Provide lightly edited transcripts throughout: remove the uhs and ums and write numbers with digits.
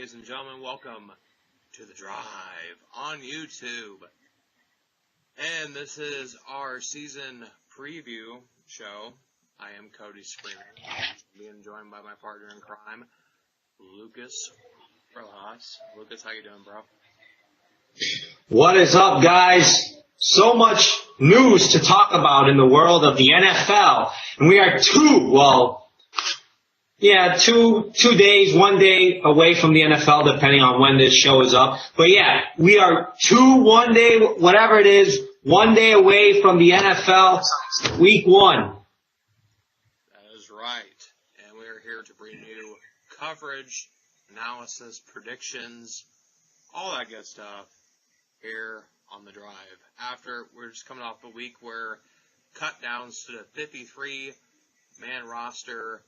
ladies and gentlemen. Welcome to The Drive on YouTube. And this is our season preview show. I am Cody Screaming, being joined by my partner in crime, Lucas Rojas. Lucas, how you doing, bro? What is up, guys? So much news to talk about in the world of the NFL. And we are two days, 1 day away from the NFL, depending on when this show is up. But yeah, we are 1 day, whatever it is, 1 day away from the NFL week 1. That is right. And we are here to bring you coverage, analysis, predictions, all that good stuff here on The Drive. After, we're just coming off a week where cut downs to the 53-man roster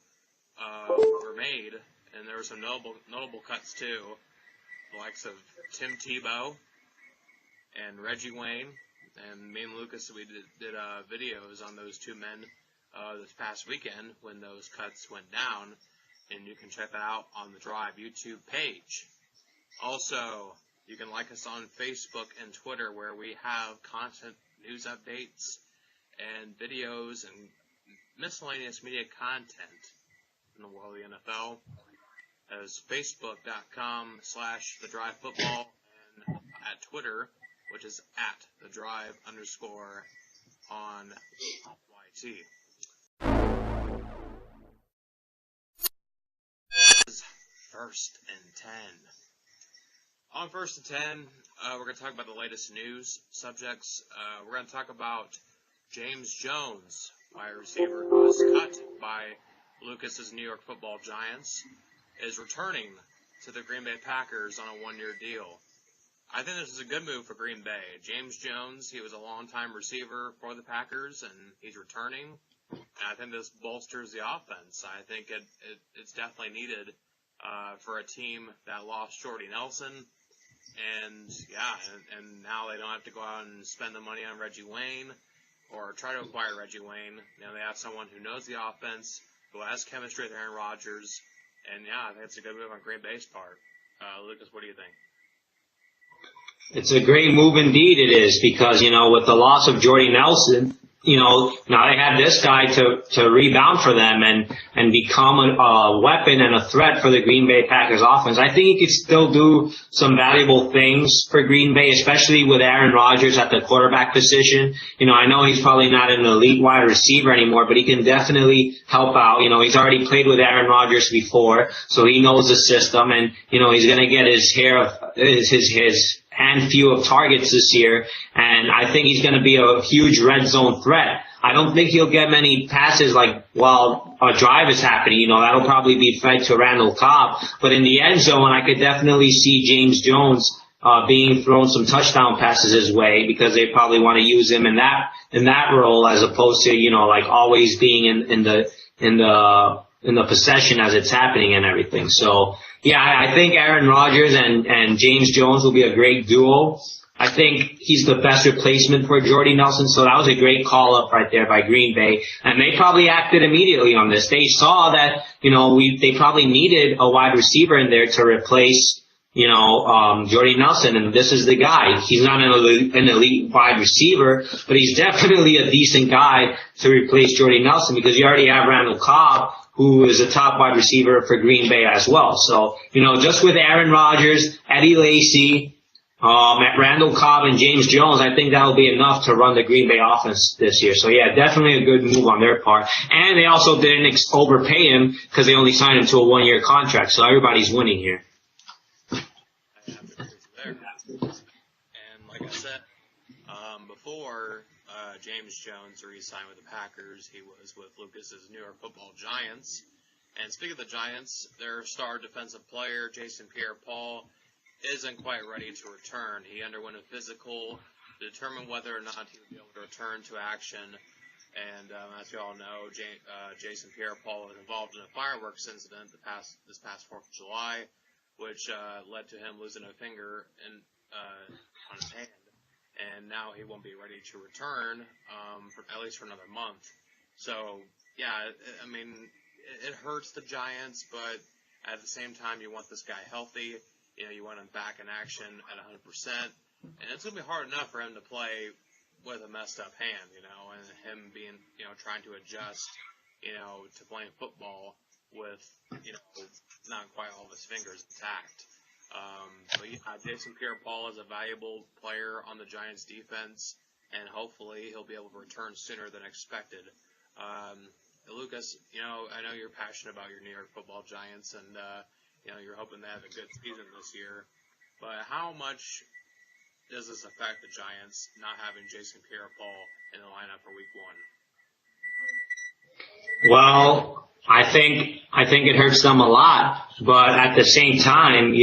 were made, and there were some notable cuts too, the likes of Tim Tebow and Reggie Wayne, and me and Lucas, we did videos on those two men this past weekend when those cuts went down, and you can check that out on the Drive YouTube page. Also, you can like us on Facebook and Twitter, where we have constant news updates and videos and miscellaneous media content in the world of the NFL, as facebook.com/thedrivefootball, and at Twitter, which is @thedrive_on-YT. First and 10. On First and 10, we're going to talk about the latest news subjects. We're going to talk about James Jones, wide receiver who was cut by Lucas's New York Football Giants, is returning to the Green Bay Packers on a one-year deal. I think this is a good move for Green Bay. James Jones, he was a long-time receiver for the Packers, and he's returning. And I think this bolsters the offense. I think it's definitely needed for a team that lost Jordy Nelson. And now they don't have to go out and spend the money on Reggie Wayne or try to acquire Reggie Wayne. Now they have someone who knows the offense, who has chemistry with Aaron Rodgers, and I think it's a good move on Green Bay's part. Lucas, what do you think? It's a great move indeed, it is, because, with the loss of Jordy Nelson, now they have this guy to rebound for them and become a weapon and a threat for the Green Bay Packers offense. I think he could still do some valuable things for Green Bay, especially with Aaron Rodgers at the quarterback position. I know he's probably not an elite wide receiver anymore, but he can definitely help out. He's already played with Aaron Rodgers before, so he knows the system, and, he's going to get his handful of targets this year, and I think he's going to be a huge red zone threat. I don't think he'll get many passes while a drive is happening. That'll probably be fed to Randall Cobb. But in the end zone, I could definitely see James Jones being thrown some touchdown passes his way, because they probably want to use him in that role, as opposed to always being in the possession as it's happening and everything. So yeah, I think Aaron Rodgers and James Jones will be a great duo. I think he's the best replacement for Jordy Nelson, so that was a great call-up right there by Green Bay. And they probably acted immediately on this. They saw that, they probably needed a wide receiver in there to replace, Jordy Nelson, and this is the guy. He's not an elite wide receiver, but he's definitely a decent guy to replace Jordy Nelson, because you already have Randall Cobb, who is a top wide receiver for Green Bay as well. So, just with Aaron Rodgers, Eddie Lacy, Randall Cobb, and James Jones, I think that'll be enough to run the Green Bay offense this year. So yeah, definitely a good move on their part. And they also didn't overpay him, because they only signed him to a one-year contract. So everybody's winning here. And like I said, before James Jones re-signed with the Packers, he was with Lucas's New York Football Giants. And speaking of the Giants, their star defensive player, Pierre-Paul, isn't quite ready to return. He underwent a physical to determine whether or not he would be able to return to action. And as you all know, Pierre-Paul was involved in a fireworks incident this past 4th of July, which led to him losing a finger on his hand. And now he won't be ready to return, at least for another month. So, yeah, it hurts the Giants, but At the same time, you want this guy healthy. You want him back in action at 100%. And it's going to be hard enough for him to play with a messed up hand, and him being, trying to adjust, to playing football with, not quite all of his fingers intact. But yeah, Jason Pierre-Paul is a valuable player on the Giants defense, and hopefully he'll be able to return sooner than expected. Lucas, I know you're passionate about your New York Football Giants, and you're hoping to have a good season this year. But how much does this affect the Giants not having Jason Pierre-Paul in the lineup for Week 1? Well, I think it hurts them a lot, but at the same time,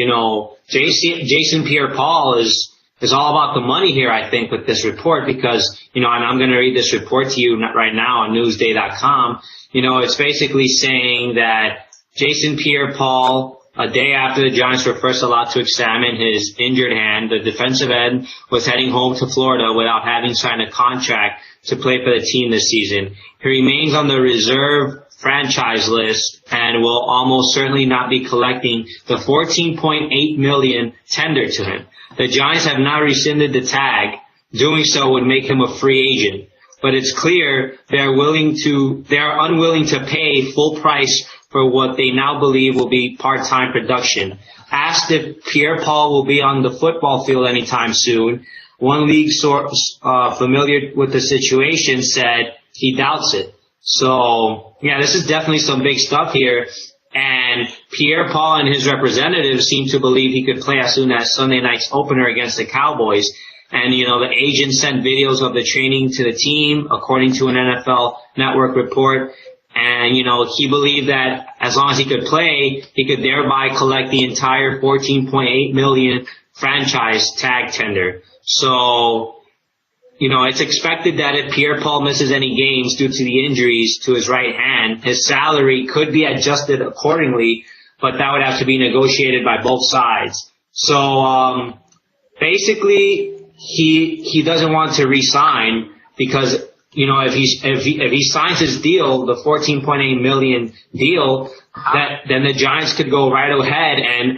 Jason Pierre-Paul is all about the money here, I think, with this report, because, and I'm going to read this report to you right now on Newsday.com. It's basically saying that Jason Pierre-Paul, a day after the Giants were first allowed to examine his injured hand, the defensive end was heading home to Florida without having signed a contract to play for the team this season. He remains on the reserve franchise list and will almost certainly not be collecting the $14.8 million tendered to him. The Giants have now rescinded the tag. Doing so would make him a free agent. But it's clear they are unwilling to pay full price for what they now believe will be part-time production. Asked if Pierre-Paul will be on the football field anytime soon, one league source familiar with the situation said he doubts it. So, yeah, this is definitely some big stuff here. And Pierre-Paul and his representatives seem to believe he could play as soon as Sunday night's opener against the Cowboys. And, the agent sent videos of the training to the team, according to an NFL Network report. And, he believed that as long as he could play, he could thereby collect the entire $14.8 million franchise tag tender. So, it's expected that if Pierre-Paul misses any games due to the injuries to his right hand, his salary could be adjusted accordingly, but that would have to be negotiated by both sides. So, basically, he doesn't want to re-sign because, if he signs his deal, the $14.8 million deal, then the Giants could go right ahead and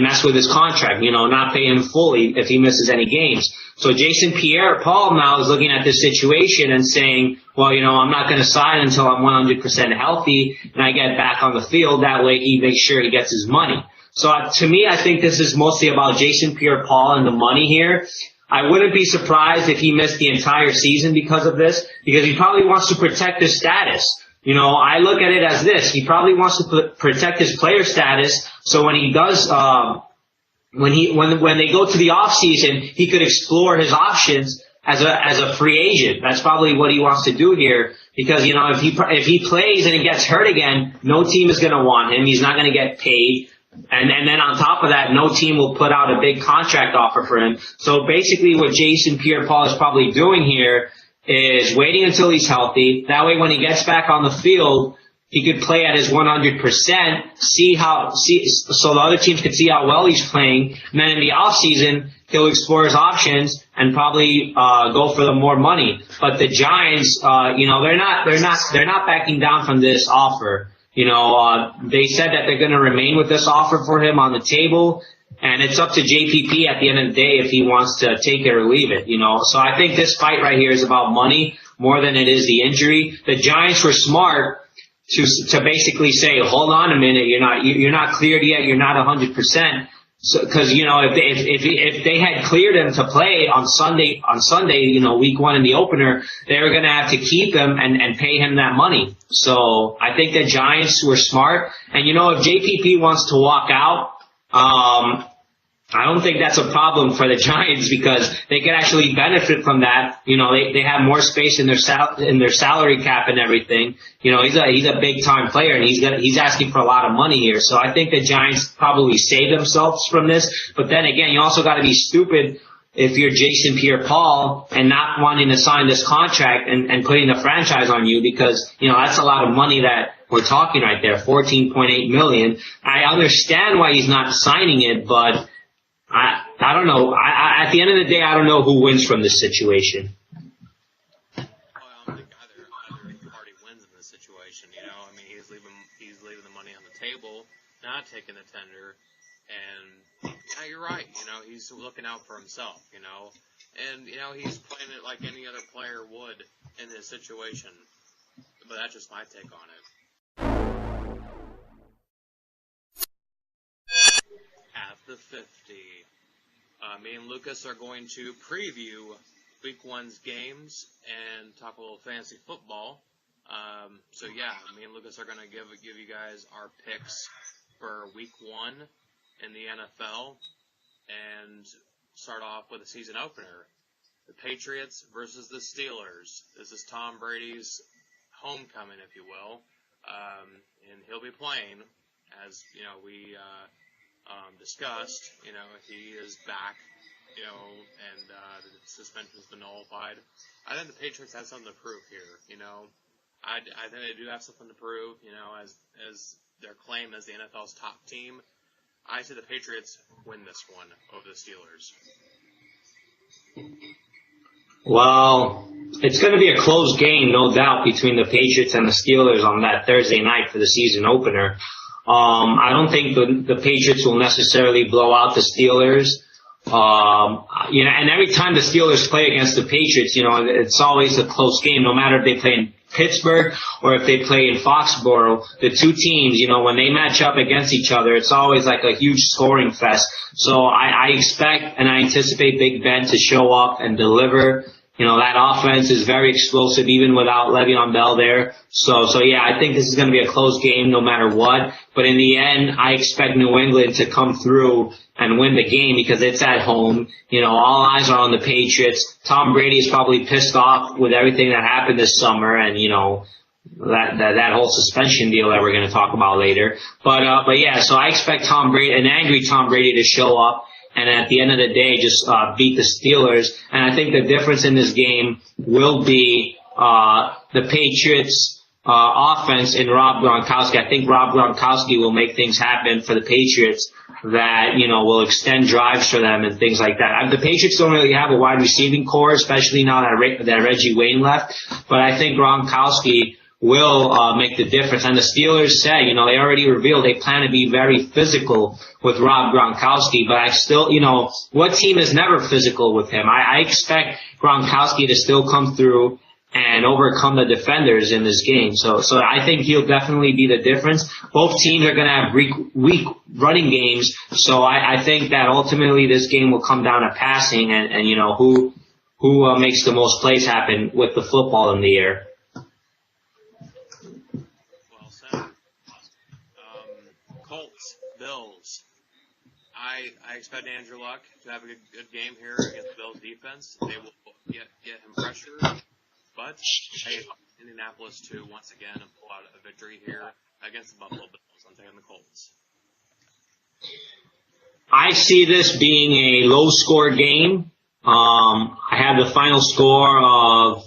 mess with his contract, not pay him fully if he misses any games. So Jason Pierre-Paul now is looking at this situation and saying, well, I'm not going to sign until I'm 100% healthy and I get back on the field. That way he makes sure he gets his money. So to me, I think this is mostly about Jason Pierre-Paul and the money here. I wouldn't be surprised if he missed the entire season because of this, because he probably wants to protect his status. I look at it as this. He probably wants to protect his player status, so when he does, when they go to the off season, he could explore his options as a free agent. That's probably what he wants to do here, because if he plays and he gets hurt again, no team is going to want him. He's not going to get paid. And then on top of that, no team will put out a big contract offer for him. So basically what Jason Pierre-Paul is probably doing here is waiting until he's healthy. That way when he gets back on the field, he could play at his 100%, so the other teams can see how well he's playing. And then in the off season, he'll explore his options and probably go for the more money. But the Giants, they're not backing down from this offer. They said that they're going to remain with this offer for him on the table, and it's up to JPP at the end of the day if he wants to take it or leave it, So I think this fight right here is about money more than it is the injury. The Giants were smart to basically say, hold on a minute, you're not cleared yet, you're not 100%. So, because if they had cleared him to play on Sunday, Week 1 in the opener, they were going to have to keep him and pay him that money. So I think the Giants were smart. And if JPP wants to walk out, I don't think that's a problem for the Giants, because they could actually benefit from that. They have more space in their salary cap and everything. He's a big time player, and he's asking for a lot of money here. So I think the Giants probably save themselves from this. But then again, you also got to be stupid if you're Jason Pierre-Paul and not wanting to sign this contract and putting the franchise on you, because that's a lot of money that we're talking right there, $14.8 million. I understand why he's not signing it, but I don't know. At the end of the day, I don't know who wins from this situation. Well, I don't think either party wins in this situation. He's the table, not taking the tender. And yeah, you're right. He's looking out for himself. And he's playing it like any other player would in this situation. But that's just my take on it. At the 50, me and Lucas are going to preview Week 1's games and talk a little fantasy football. So yeah, me and Lucas are going to give you guys our picks for Week 1 in the NFL and start off with a season opener. The Patriots versus the Steelers. This is Tom Brady's homecoming, if you will. And he'll be playing, as we discussed. He is back, and the suspension's been nullified. I think the Patriots have something to prove here. I think they do have something to prove, as their claim as the NFL's top team. I say the Patriots win this one over the Steelers. Well, it's going to be a close game, no doubt, between the Patriots and the Steelers on that Thursday night for the season opener. I don't think the Patriots will necessarily blow out the Steelers. And every time the Steelers play against the Patriots, it's always a close game, no matter if they play in Pittsburgh or if they play in Foxborough. The two teams, when they match up against each other, it's always like a huge scoring fest. So I expect and I anticipate Big Ben to show up and deliver. That offense is very explosive even without Le'Veon Bell there. So yeah, I think this is going to be a close game no matter what. But in the end, I expect New England to come through and win the game because it's at home. All eyes are on the Patriots. Tom Brady is probably pissed off with everything that happened this summer and, that whole suspension deal that we're going to talk about later. But yeah, so I expect an angry Tom Brady to show up and at the end of the day just beat the Steelers. And I think the difference in this game will be the Patriots' offense in Rob Gronkowski. I think Rob Gronkowski will make things happen for the Patriots that, will extend drives for them and things like that. The Patriots don't really have a wide receiving core, especially now that Reggie Wayne left. But I think Gronkowski will make the difference. And the Steelers said, they already revealed they plan to be very physical with Rob Gronkowski. But I still, what team is never physical with him? I expect Gronkowski to still come through and overcome the defenders in this game. So I think he'll definitely be the difference. Both teams are going to have weak running games. So I think that ultimately this game will come down to passing and who makes the most plays happen with the football in the air. Well said. Colts, Bills. I expect Andrew Luck to have a good game here against the Bills defense. They will get him pressure. But I expect Indianapolis to once again pull out a victory here against the Buffalo Bills. I'm taking the Colts. I see this being a low-score game. I have the final score of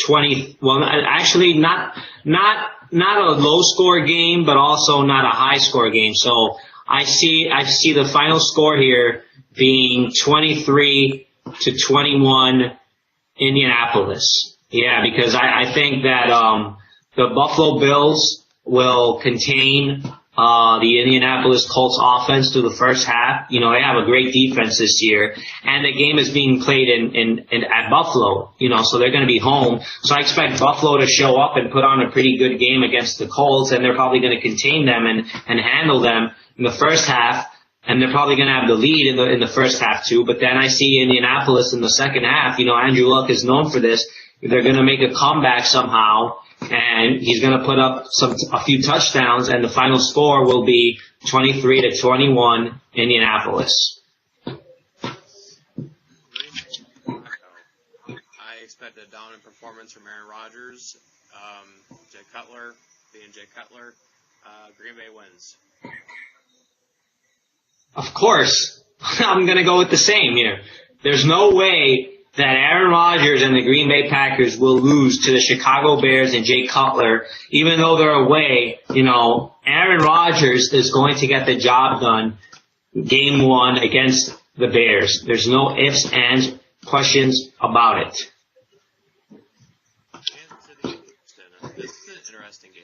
20. Well, actually, not a low-score game, but also not a high-score game. So I see the final score here being 23-21 Indianapolis. Yeah, because I think that the Buffalo Bills will contain the Indianapolis Colts offense through the first half. They have a great defense this year, and the game is being played at Buffalo. So they're going to be home. So I expect Buffalo to show up and put on a pretty good game against the Colts, and they're probably going to contain them and handle them in the first half. And they're probably going to have the lead in the first half too. But then I see Indianapolis in the second half. Andrew Luck is known for this. They're going to make a comeback somehow, and he's going to put up a few touchdowns, and the final score will be 23-21 Indianapolis. I expect a dominant performance from Aaron Rodgers. Jay Cutler, being Jay Cutler, Green Bay wins. Of course, I'm going to go with the same here. There's no way that Aaron Rodgers and the Green Bay Packers will lose to the Chicago Bears and Jay Cutler, even though they're away. Aaron Rodgers is going to get the job done game 1 against the Bears. There's no ifs, ands, questions about it. Kansas City, Houston. This is an interesting game.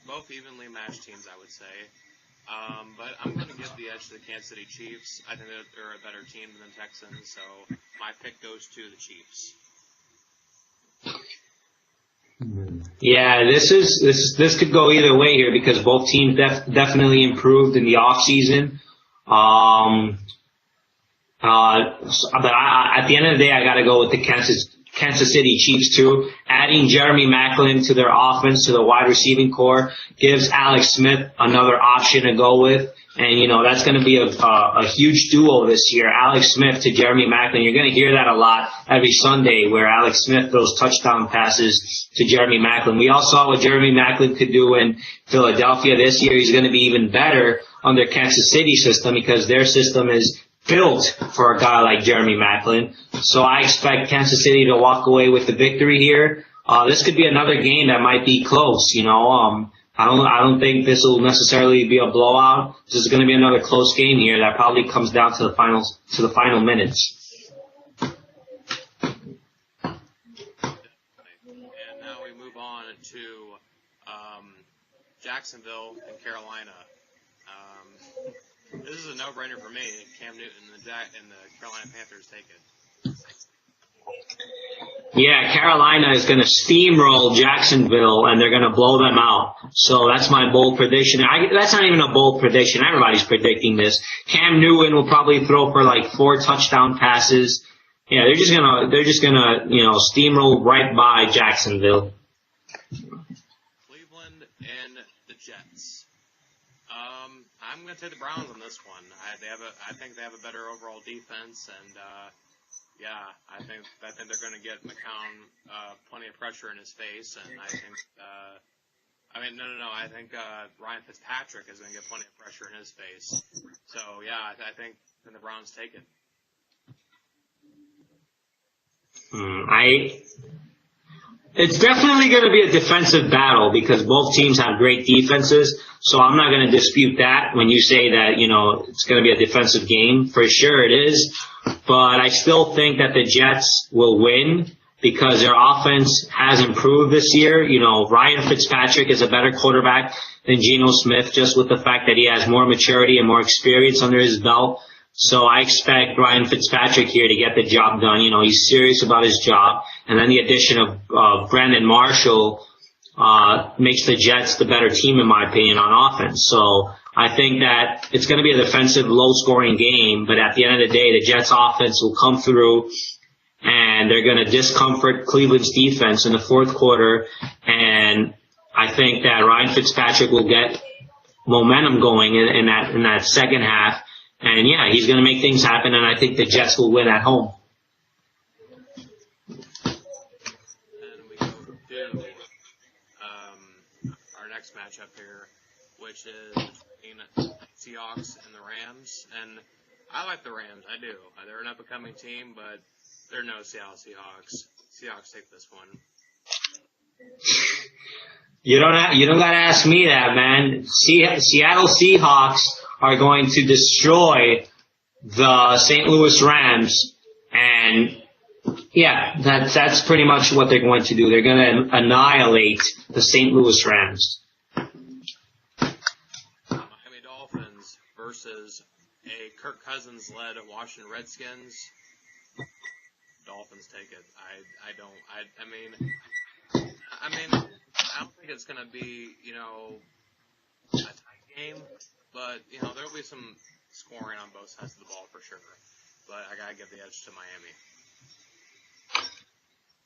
both evenly matched teams, I would say. But I'm going to give the edge to the Kansas City Chiefs. I think that they're a better team than the Texans, so my pick goes to the Chiefs. Yeah, this could go either way here because both teams definitely improved in the off season. But at the end of the day, I got to go with the Kansas City Chiefs too. Adding Jeremy Maclin to their offense, to the wide receiving core, gives Alex Smith another option to go with. And, you know, that's going to be a huge duo this year. Alex Smith to Jeremy Maclin. You're going to hear that a lot every Sunday where Alex Smith throws touchdown passes to Jeremy Maclin. We all saw what Jeremy Maclin could do in Philadelphia this year. He's going to be even better under Kansas City system because their system is built for a guy like Jeremy Maclin. So I expect Kansas City to walk away with the victory here. This could be another game that might be close, you know. I don't think this will necessarily be a blowout. This is going to be another close game here that probably comes down to the final minutes. And now we move on to Jacksonville and Carolina. This is a no-brainer for me. Cam Newton and the Carolina Panthers take it. Yeah, Carolina is going to steamroll Jacksonville, and they're going to blow them out. So that's my bold prediction. That's not even a bold prediction. Everybody's predicting this. Cam Newton will probably throw for like 4 touchdown passes. Yeah, they're just gonna, you know, steamroll right by Jacksonville. Cleveland and the Jets. I'm going to take the Browns on this one. I think they have a better overall defense, and yeah, I think they're going to get McCown plenty of pressure in his face, and I think I think Ryan Fitzpatrick is going to get plenty of pressure in his face. So yeah, I think the Browns take it. It's definitely going to be a defensive battle because both teams have great defenses. So I'm not going to dispute that when you say that, you know, it's going to be a defensive game. For sure it is. But I still think that the Jets will win because their offense has improved this year. You know, Ryan Fitzpatrick is a better quarterback than Geno Smith just with the fact that he has more maturity and more experience under his belt. So I expect Ryan Fitzpatrick here to get the job done. You know, he's serious about his job. And then the addition of Brandon Marshall makes the Jets the better team, in my opinion, on offense. So I think that it's going to be a defensive, low-scoring game. But at the end of the day, the Jets' offense will come through, and they're going to discomfort Cleveland's defense in the fourth quarter. And I think that Ryan Fitzpatrick will get momentum going in that second half. And yeah, he's going to make things happen, and I think the Jets will win at home. And we go to our next matchup here, which is between Seahawks and the Rams. And I like the Rams, I do. They're an up-and-coming team, but they're no Seattle Seahawks. Seahawks take this one. You don't gotta ask me that, man. Seattle Seahawks are going to destroy the St. Louis Rams, and yeah, that's pretty much what they're going to do. They're going to annihilate the St. Louis Rams. Miami Dolphins versus a Kirk Cousins-led Washington Redskins. Dolphins take it. I don't think it's going to be, you know, a tight game, but, you know, there'll be some scoring on both sides of the ball for sure. But I got to give the edge to Miami.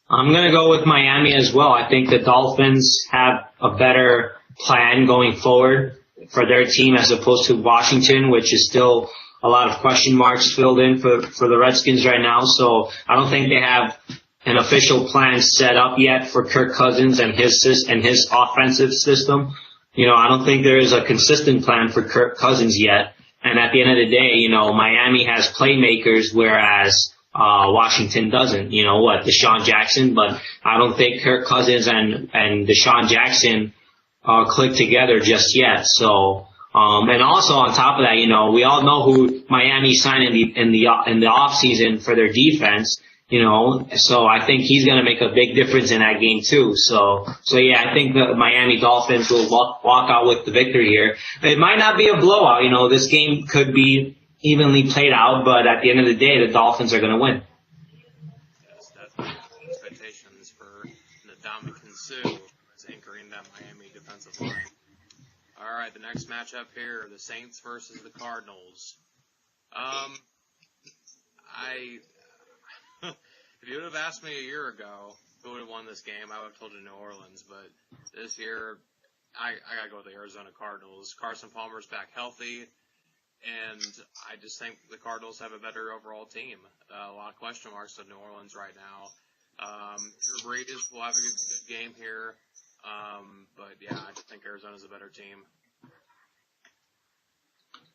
I'm going to go with Miami as well. I think the Dolphins have a better plan going forward for their team as opposed to Washington, which is still a lot of question marks filled in for the Redskins right now. So I don't think they have an official plan set up yet for Kirk Cousins and his offensive system. You know, I don't think there is a consistent plan for Kirk Cousins yet. And at the end of the day, you know, Miami has playmakers, whereas Washington doesn't. You know what, Deshaun Jackson, but I don't think Kirk Cousins and Deshaun Jackson click together just yet. So, and also on top of that, you know, we all know who Miami signed in the off season for their defense. So I think he's going to make a big difference in that game too. So yeah, I think the Miami Dolphins will walk out with the victory here. It might not be a blowout. This game could be evenly played out, but at the end of the day, the Dolphins are going to win. Yes, definitely expectations for Ndamukong Suh as anchoring that Miami defensive line. All right, the next matchup here, the Saints versus the Cardinals. If you would have asked me a year ago who would have won this game, I would have told you New Orleans. But this year, I got to go with the Arizona Cardinals. Carson Palmer's back healthy, and I just think the Cardinals have a better overall team. A lot of question marks with New Orleans right now. Drew Brees will have a good game here. But, yeah, I just think Arizona's a better team.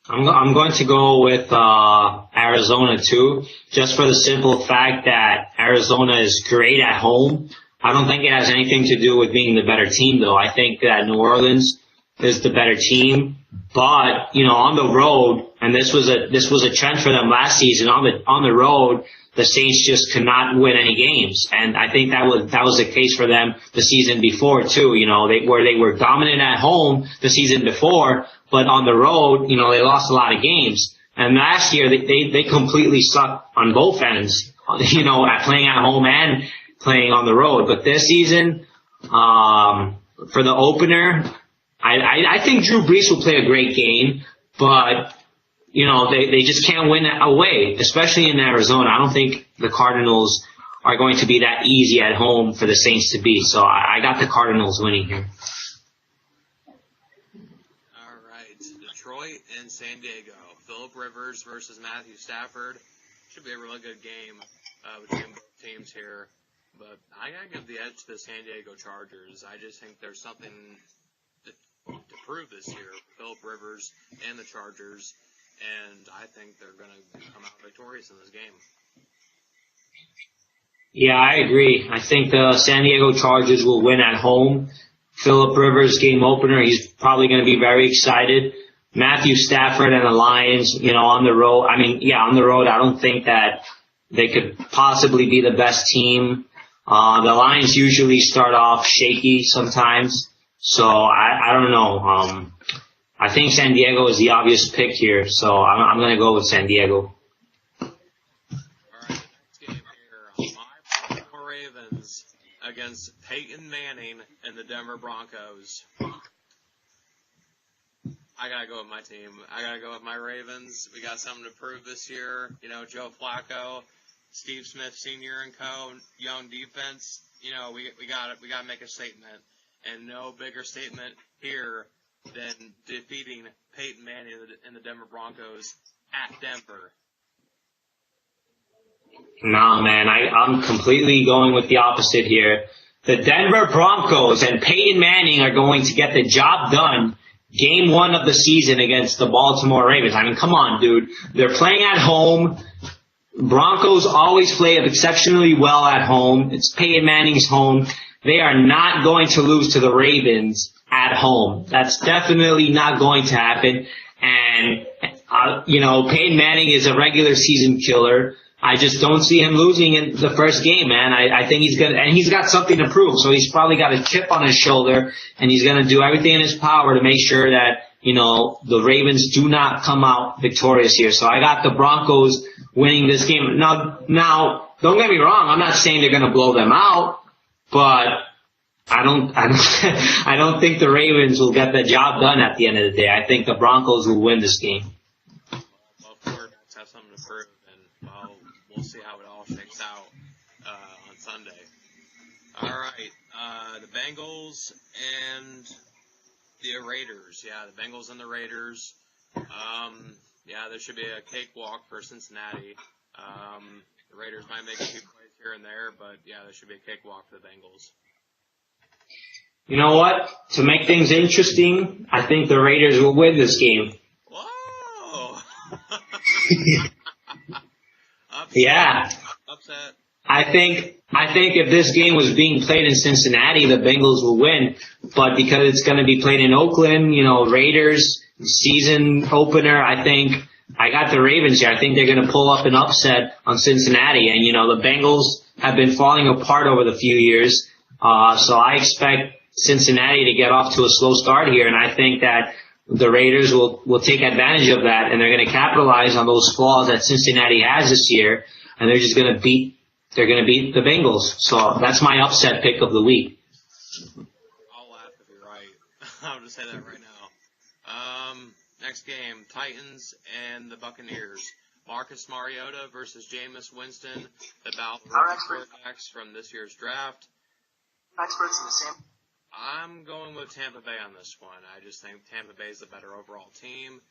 I'm going to go with Arizona too, just for the simple fact that Arizona is great at home. I don't think it has anything to do with being the better team, though. I think that New Orleans is the better team, but on the road, and this was a trend for them last season. On the road, the Saints just could not win any games, and I think that was the case for them the season before too. They were dominant at home the season before, but on the road, they lost a lot of games. And last year, they completely sucked on both ends, at playing at home and playing on the road. But this season, for the opener, I think Drew Brees will play a great game, but they just can't win away, especially in Arizona. I don't think the Cardinals are going to be that easy at home for the Saints to beat. So I got the Cardinals winning here. All right, Detroit and San Diego. Phillip Rivers versus Matthew Stafford. Should be a really good game between both teams here. But I got to give the edge to the San Diego Chargers. I just think there's something to prove this year. Phillip Rivers and the Chargers. And I think they're going to come out victorious in this game. Yeah, I agree. I think the San Diego Chargers will win at home. Phillip Rivers game opener, he's probably going to be very excited. Matthew Stafford and the Lions, on the road. On the road, I don't think that they could possibly be the best team. The Lions usually start off shaky sometimes. So I don't know. I think San Diego is the obvious pick here, so I'm going to go with San Diego. All right, next game here, my Baltimore Ravens against Peyton Manning and the Denver Broncos. I got to go with my team. I got to go with my Ravens. We got something to prove this year. Joe Flacco, Steve Smith Sr. and co., young defense. We got to make a statement, and no bigger statement here than defeating Peyton Manning and the Denver Broncos at Denver. No, man, I'm completely going with the opposite here. The Denver Broncos and Peyton Manning are going to get the job done game 1 of the season against the Baltimore Ravens. Come on, dude. They're playing at home. Broncos always play exceptionally well at home. It's Peyton Manning's home. They are not going to lose to the Ravens at home. That's definitely not going to happen. And, Peyton Manning is a regular season killer. I just don't see him losing in the first game, man. I think he's and he's got something to prove. So he's probably got a chip on his shoulder, and he's going to do everything in his power to make sure that, the Ravens do not come out victorious here. So I got the Broncos winning this game. Now, don't get me wrong. I'm not saying they're going to blow them out, but I don't think the Ravens will get the job done at the end of the day. I think the Broncos will win this game. Well, quarterbacks have something to prove, and we'll see how it all shakes out on Sunday. All right, the Bengals and the Raiders. Yeah, the Bengals and the Raiders. There should be a cakewalk for Cincinnati. The Raiders might make a few plays here and there, but there should be a cakewalk for the Bengals. You know what? To make things interesting, I think the Raiders will win this game. Whoa! Yeah. Upset. I think if this game was being played in Cincinnati, the Bengals will win. But because it's going to be played in Oakland, Raiders season opener, I think I got the Ravens here. I think they're going to pull up an upset on Cincinnati. And, the Bengals have been falling apart over the few years. So I expect Cincinnati to get off to a slow start here. And I think that the Raiders will take advantage of that. And they're going to capitalize on those flaws that Cincinnati has this year. And they're just going to beat the Bengals. So that's my upset pick of the week. I'll laugh if you're right. I'll just say that right now. Next game, Titans and the Buccaneers. Marcus Mariota versus Jameis Winston, the battle of quarterbacks from this year's draft. Experts in the same. I'm going with Tampa Bay on this one. I just think Tampa Bay is the better overall team.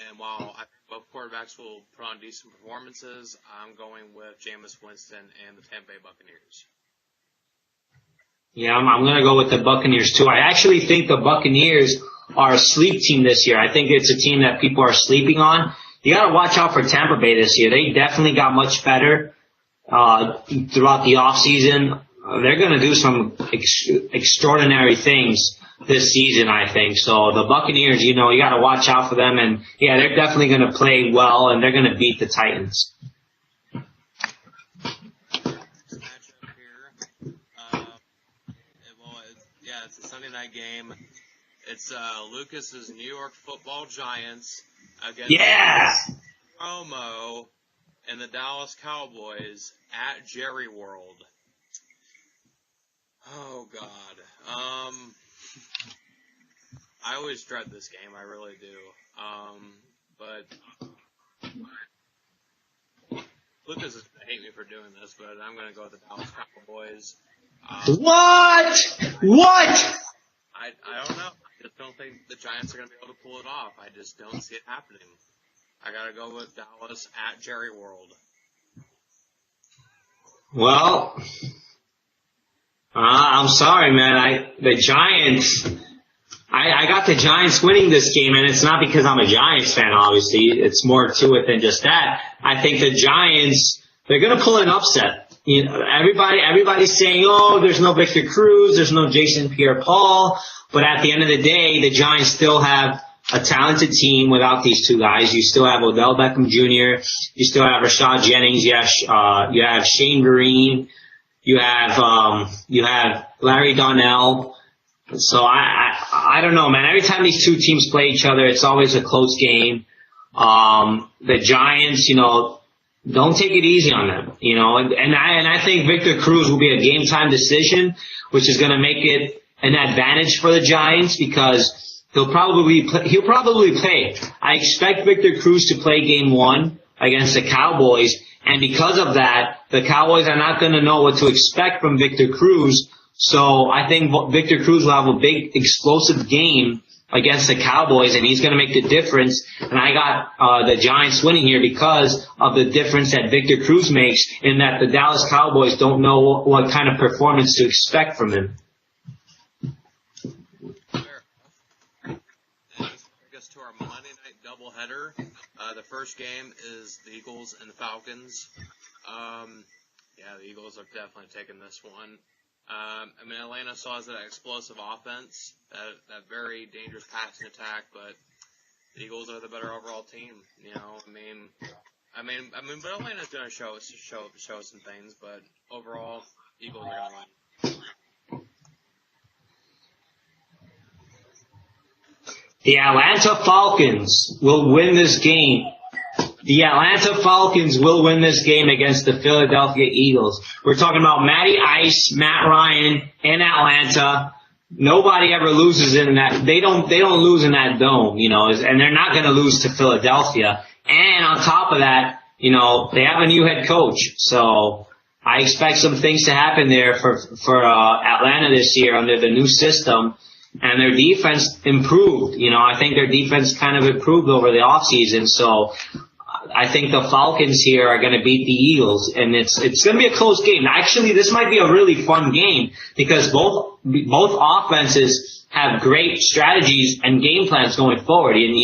And while I think both quarterbacks will put on decent performances, I'm going with Jameis Winston and the Tampa Bay Buccaneers. Yeah, I'm going to go with the Buccaneers too. I actually think the Buccaneers are a sleep team this year. I think it's a team that people are sleeping on. You got to watch out for Tampa Bay this year. They definitely got much better throughout the offseason. They're going to do some extraordinary things this season, I think. So the Buccaneers, you got to watch out for them. And, yeah, they're definitely going to play well, and they're going to beat the Titans. It's a Sunday night game. It's Lucas's New York Football Giants against Romo and the Dallas Cowboys at Jerry World. Oh God. I always dread this game. I really do. But Lucas is gonna hate me for doing this, but I'm gonna go with the Dallas Cowboys. What? I don't know. I just don't think the Giants are going to be able to pull it off. I just don't see it happening. I got to go with Dallas at Jerry World. Well, I'm sorry, man. The Giants, I got the Giants winning this game, and it's not because I'm a Giants fan, obviously. It's more to it than just that. I think the Giants, they're going to pull an upset. Everybody's saying, there's no Victor Cruz, there's no Jason Pierre-Paul, but at the end of the day, the Giants still have a talented team without these two guys. You still have Odell Beckham Jr., you still have Rashad Jennings, you have Shane Vereen, you have Larry Donnell. So I don't know, man. Every time these two teams play each other, it's always a close game. The Giants, don't take it easy on them, and I think Victor Cruz will be a game time decision, which is going to make it an advantage for the Giants because he'll probably play. I expect Victor Cruz to play game 1 against the Cowboys, and because of that, the Cowboys are not going to know what to expect from Victor Cruz. So I think Victor Cruz will have a big explosive game against the Cowboys, and he's going to make the difference. And I got the Giants winning here because of the difference that Victor Cruz makes in that the Dallas Cowboys don't know what kind of performance to expect from him. Fair enough. And I guess to our Monday night doubleheader, the first game is the Eagles and the Falcons. The Eagles are definitely taking this one. Atlanta still has that explosive offense, that very dangerous passing attack, but the Eagles are the better overall team. But Atlanta's going to show some things, but overall, Eagles are going to win. The Atlanta Falcons will win this game. The Atlanta Falcons will win this game against the Philadelphia Eagles. We're talking about Matty Ice, Matt Ryan, in Atlanta. Nobody ever loses in that. They don't lose in that dome, and they're not going to lose to Philadelphia. And on top of that, they have a new head coach. So I expect some things to happen there for Atlanta this year under the new system. And their defense improved. I think their defense kind of improved over the offseason. So I think the Falcons here are going to beat the Eagles, and it's going to be a close game. Actually, this might be a really fun game because both offenses have great strategies and game plans going forward. And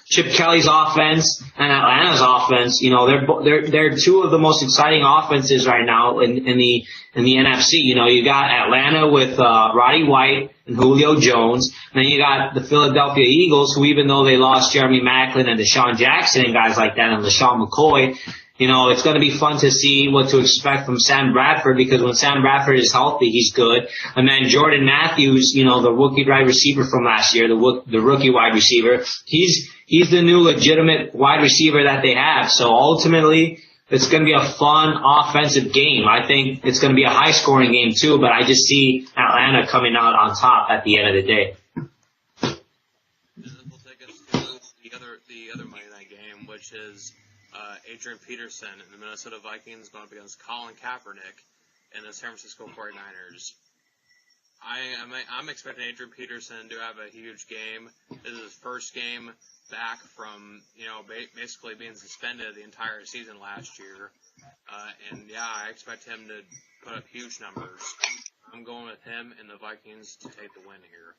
Chip Kelly's offense and Atlanta's offense, they're two of the most exciting offenses right now in the NFC. You got Atlanta with Roddy White and Julio Jones. And then you got the Philadelphia Eagles, who even though they lost Jeremy Maclin and Deshaun Jackson and guys like that and LaShawn McCoy, it's going to be fun to see what to expect from Sam Bradford, because when Sam Bradford is healthy, he's good. And then Jordan Matthews, the rookie wide receiver from last year, the rookie wide receiver, he's the new legitimate wide receiver that they have. So ultimately, it's going to be a fun offensive game. I think it's going to be a high-scoring game too, but I just see Atlanta coming out on top at the end of the day. And then we'll take us to the other Monday night game, which is Adrian Peterson and the Minnesota Vikings going up against Colin Kaepernick and the San Francisco 49ers. I'm expecting Adrian Peterson to have a huge game. This is his first game back from, basically being suspended the entire season last year. I expect him to put up huge numbers. I'm going with him and the Vikings to take the win here.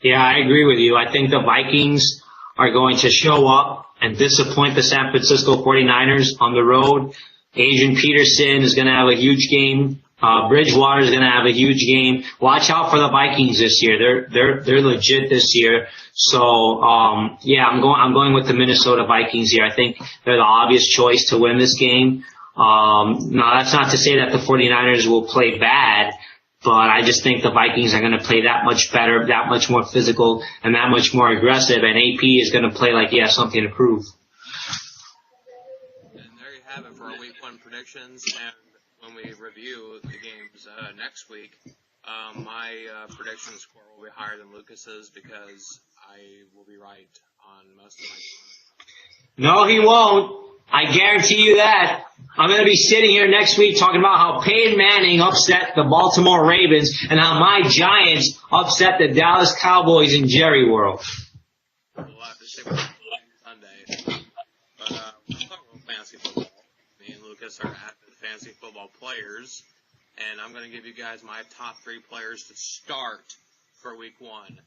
Yeah, I agree with you. I think the Vikings are going to show up and disappoint the San Francisco 49ers on the road. Adrian Peterson is going to have a huge game. Bridgewater is going to have a huge game. Watch out for the Vikings this year. They're legit this year. So, I'm going with the Minnesota Vikings here. I think they're the obvious choice to win this game. Now that's not to say that the 49ers will play bad, but I just think the Vikings are going to play that much better, that much more physical, and that much more aggressive, and AP is going to play like he has something to prove. And there you have it for our Week 1 predictions, and when we review the games next week, my prediction score will be higher than Lucas's because I will be right on most of my games. No, he won't. I guarantee you that. I'm going to be sitting here next week talking about how Peyton Manning upset the Baltimore Ravens and how my Giants upset the Dallas Cowboys in Jerry World. We'll have to see what Sunday. But we'll talk about fantasy football. Me and Lucas are active fantasy football players, and I'm going to give you guys my top 3 players to start for Week 1.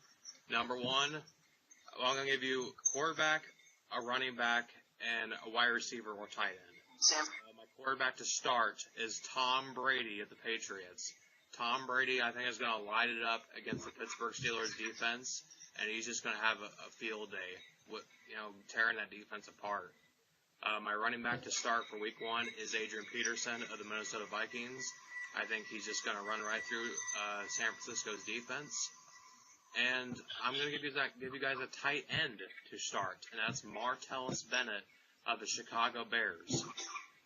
Number 1, I'm going to give you a quarterback, a running back, and a wide receiver or tight end. My quarterback to start is Tom Brady of the Patriots. Tom Brady, I think, is going to light it up against the Pittsburgh Steelers defense, and he's just going to have a field day with, tearing that defense apart. My running back to start for Week 1 is Adrian Peterson of the Minnesota Vikings. I think he's just going to run right through San Francisco's defense. And I'm going to give you guys a tight end to start, and that's Martellus Bennett of the Chicago Bears.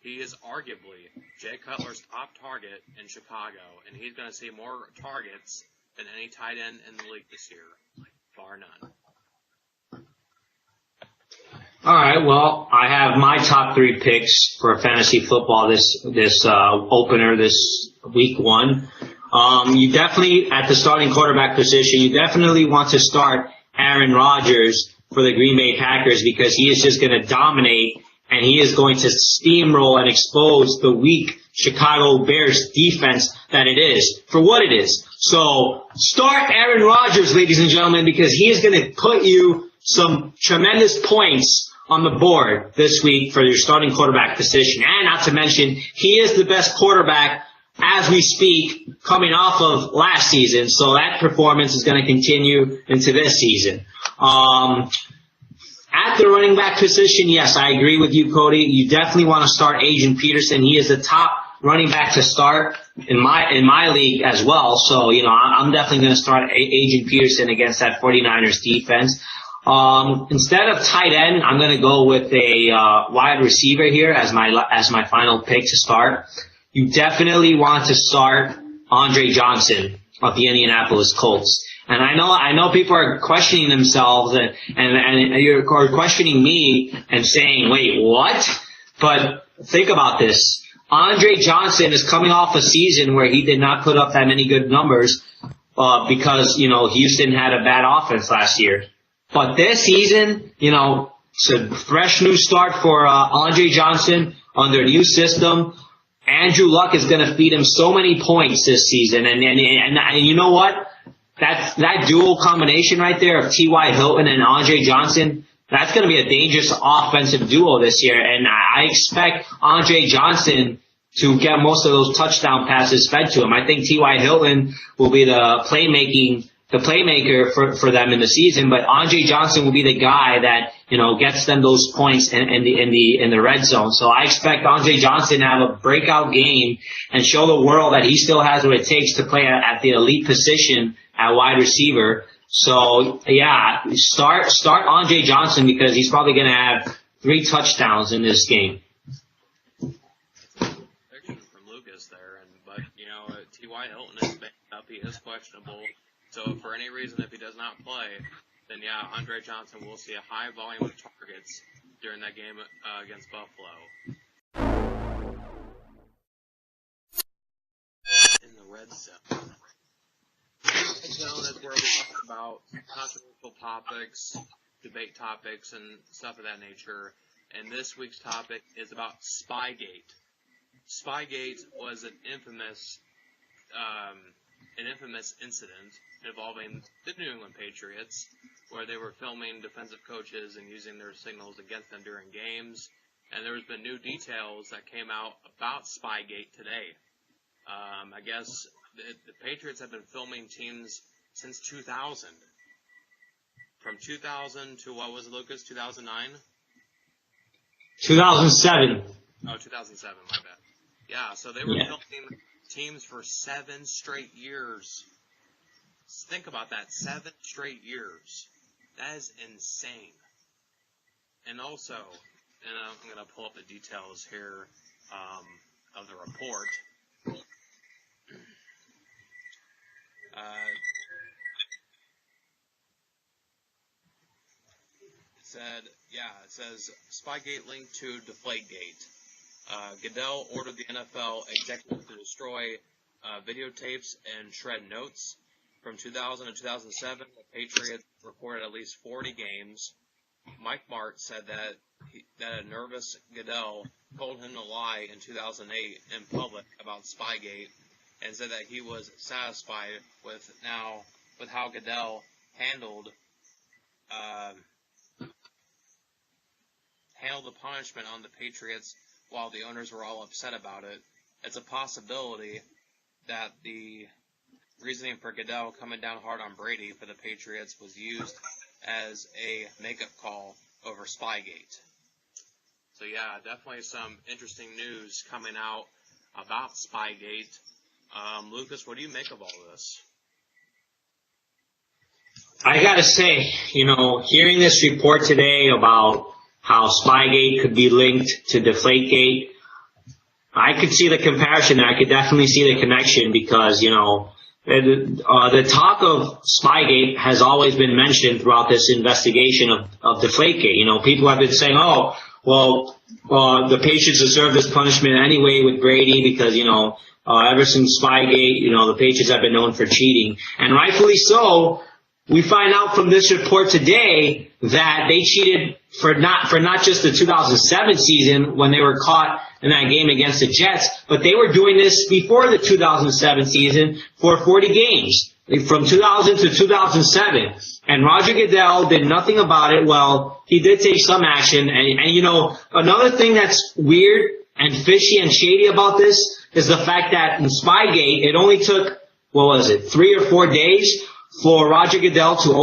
He is arguably Jay Cutler's top target in Chicago, and he's going to see more targets than any tight end in the league this year, bar none. All right, well, I have my top 3 picks for fantasy football this opener, this Week 1. You definitely, at the starting quarterback position, you definitely want to start Aaron Rodgers for the Green Bay Packers because he is just going to dominate and he is going to steamroll and expose the weak Chicago Bears defense that it is for what it is. So start Aaron Rodgers, ladies and gentlemen, because he is going to put you some tremendous points on the board this week for your starting quarterback position. And not to mention, he is the best quarterback as we speak, coming off of last season, so that performance is going to continue into this season. At the running back position, yes, I agree with you, Cody. You definitely want to start Adrian Peterson. He is the top running back to start in my league as well. So, I'm definitely going to start Adrian Peterson against that 49ers defense. Instead of tight end, I'm going to go with a wide receiver here as my final pick to start. You definitely want to start Andre Johnson of the Indianapolis Colts. And I know people are questioning themselves and you're questioning me and saying, wait, what? But think about this. Andre Johnson is coming off a season where he did not put up that many good numbers, because, Houston had a bad offense last year. But this season, it's a fresh new start for Andre Johnson under a new system. Andrew Luck is going to feed him so many points this season. And you know what? That dual combination right there of T.Y. Hilton and Andre Johnson, that's going to be a dangerous offensive duo this year. And I expect Andre Johnson to get most of those touchdown passes fed to him. I think T.Y. Hilton will be the playmaker for them in the season, but Andre Johnson will be the guy that, gets them those points in the red zone. So I expect Andre Johnson to have a breakout game and show the world that he still has what it takes to play at the elite position at wide receiver. So yeah, start Andre Johnson because he's probably going to have 3 touchdowns in this game. From Lucas there, but T.Y. Hilton is banged up. He is questionable. So for any reason, if he does not play, then yeah, Andre Johnson will see a high volume of targets during that game against Buffalo. In the red zone. Red zone is where we talk about controversial topics, debate topics, and stuff of that nature. And this week's topic is about Spygate. Spygate was an infamous incident involving the New England Patriots, where they were filming defensive coaches and using their signals against them during games. And there's been new details that came out about Spygate today. I guess the Patriots have been filming teams since 2000. From 2000 to what was it, Lucas? 2009? 2007. Oh, 2007, my bad. Yeah, so they were filming teams for 7 straight years. Think about that, 7 straight years. That is insane. And also, I'm going to pull up the details here of the report. It says Spygate linked to Deflategate. Goodell ordered the NFL executives to destroy videotapes and shred notes. From 2000 to 2007, the Patriots recorded at least 40 games. Mike Mart said that a nervous Goodell told him to lie in 2008 in public about Spygate, and said that he was satisfied with how Goodell handled the punishment on the Patriots while the owners were all upset about it. It's a possibility that the reasoning for Goodell coming down hard on Brady for the Patriots was used as a makeup call over Spygate. So yeah, definitely some interesting news coming out about Spygate. Lucas, what do you make of all this? I gotta say, hearing this report today about how Spygate could be linked to Deflategate, I could see the comparison. I could definitely see the connection because, the talk of Spygate has always been mentioned throughout this investigation of Deflategate. People have been saying, the Patriots deserve this punishment anyway with Brady because, ever since Spygate, the Patriots have been known for cheating. And rightfully so. We find out from this report today that they cheated for not just the 2007 season when they were caught in that game against the Jets, but they were doing this before the 2007 season for 40 games, from 2000 to 2007. And Roger Goodell did nothing about it. Well, he did take some action. And another thing that's weird and fishy and shady about this is the fact that in Spygate, it only took, 3 or 4 days for Roger Goodell to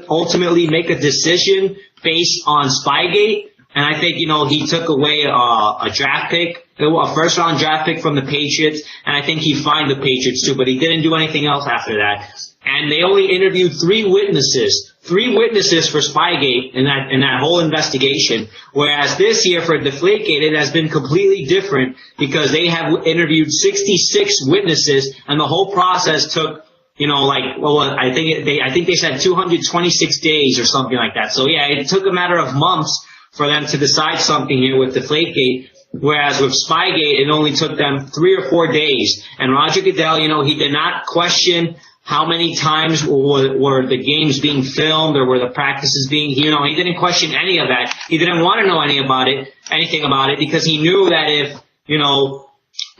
ultimately make a decision based on Spygate. And I think, he took away a draft pick, a first-round draft pick from the Patriots, and I think he fined the Patriots too, but he didn't do anything else after that. And they only interviewed 3 witnesses for Spygate in that whole investigation. Whereas this year for Deflategate, it has been completely different because they have interviewed 66 witnesses, and the whole process took I think they said 226 days or something like that. So yeah, it took a matter of months for them to decide something here with Deflategate, whereas with Spygate, it only took them 3 or 4 days. And Roger Goodell, he did not question how many times were the games being filmed or were the practices being, he didn't question any of that. He didn't want to know anything about it because he knew that if,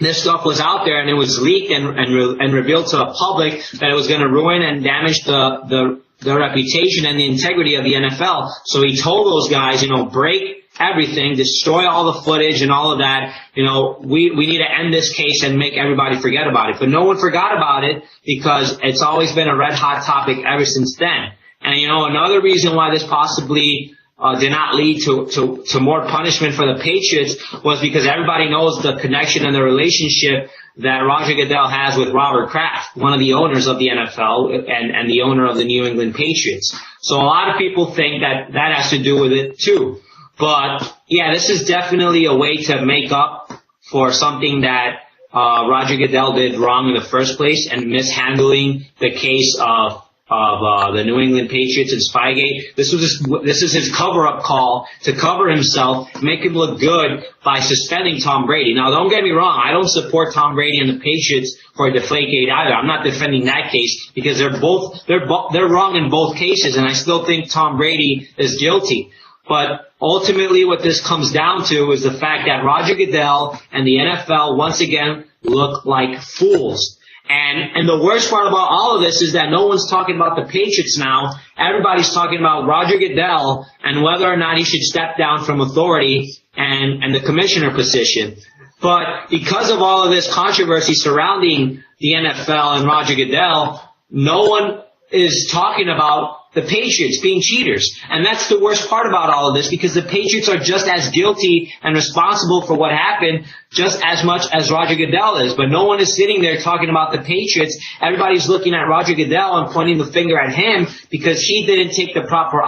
this stuff was out there and it was leaked and revealed to the public, that it was going to ruin and damage the reputation and the integrity of the NFL. So he told those guys, break everything, destroy all the footage and all of that. You know, we need to end this case and make everybody forget about it. But no one forgot about it because it's always been a red hot topic ever since then. And, you know, another reason why this possibly did not lead to more punishment for the Patriots was because everybody knows the connection and the relationship that Roger Goodell has with Robert Kraft, one of the owners of the NFL and the owner of the New England Patriots. So a lot of people think that that has to do with it too. But yeah, this is definitely a way to make up for something that Roger Goodell did wrong in the first place and mishandling the case of the New England Patriots and Spygate. This is his cover-up call to cover himself, make him look good by suspending Tom Brady. Now, don't get me wrong. I don't support Tom Brady and the Patriots for Deflategate either. I'm not defending that case because they're wrong in both cases, and I still think Tom Brady is guilty. But ultimately what this comes down to is the fact that Roger Goodell and the NFL once again look like fools. And the worst part about all of this is that no one's talking about the Patriots now. Everybody's talking about Roger Goodell and whether or not he should step down from authority and the commissioner position. But because of all of this controversy surrounding the NFL and Roger Goodell, no one is talking about the Patriots being cheaters. And that's the worst part about all of this, because the Patriots are just as guilty and responsible for what happened just as much as Roger Goodell is. But no one is sitting there talking about the Patriots. Everybody's looking at Roger Goodell and pointing the finger at him because he didn't take the proper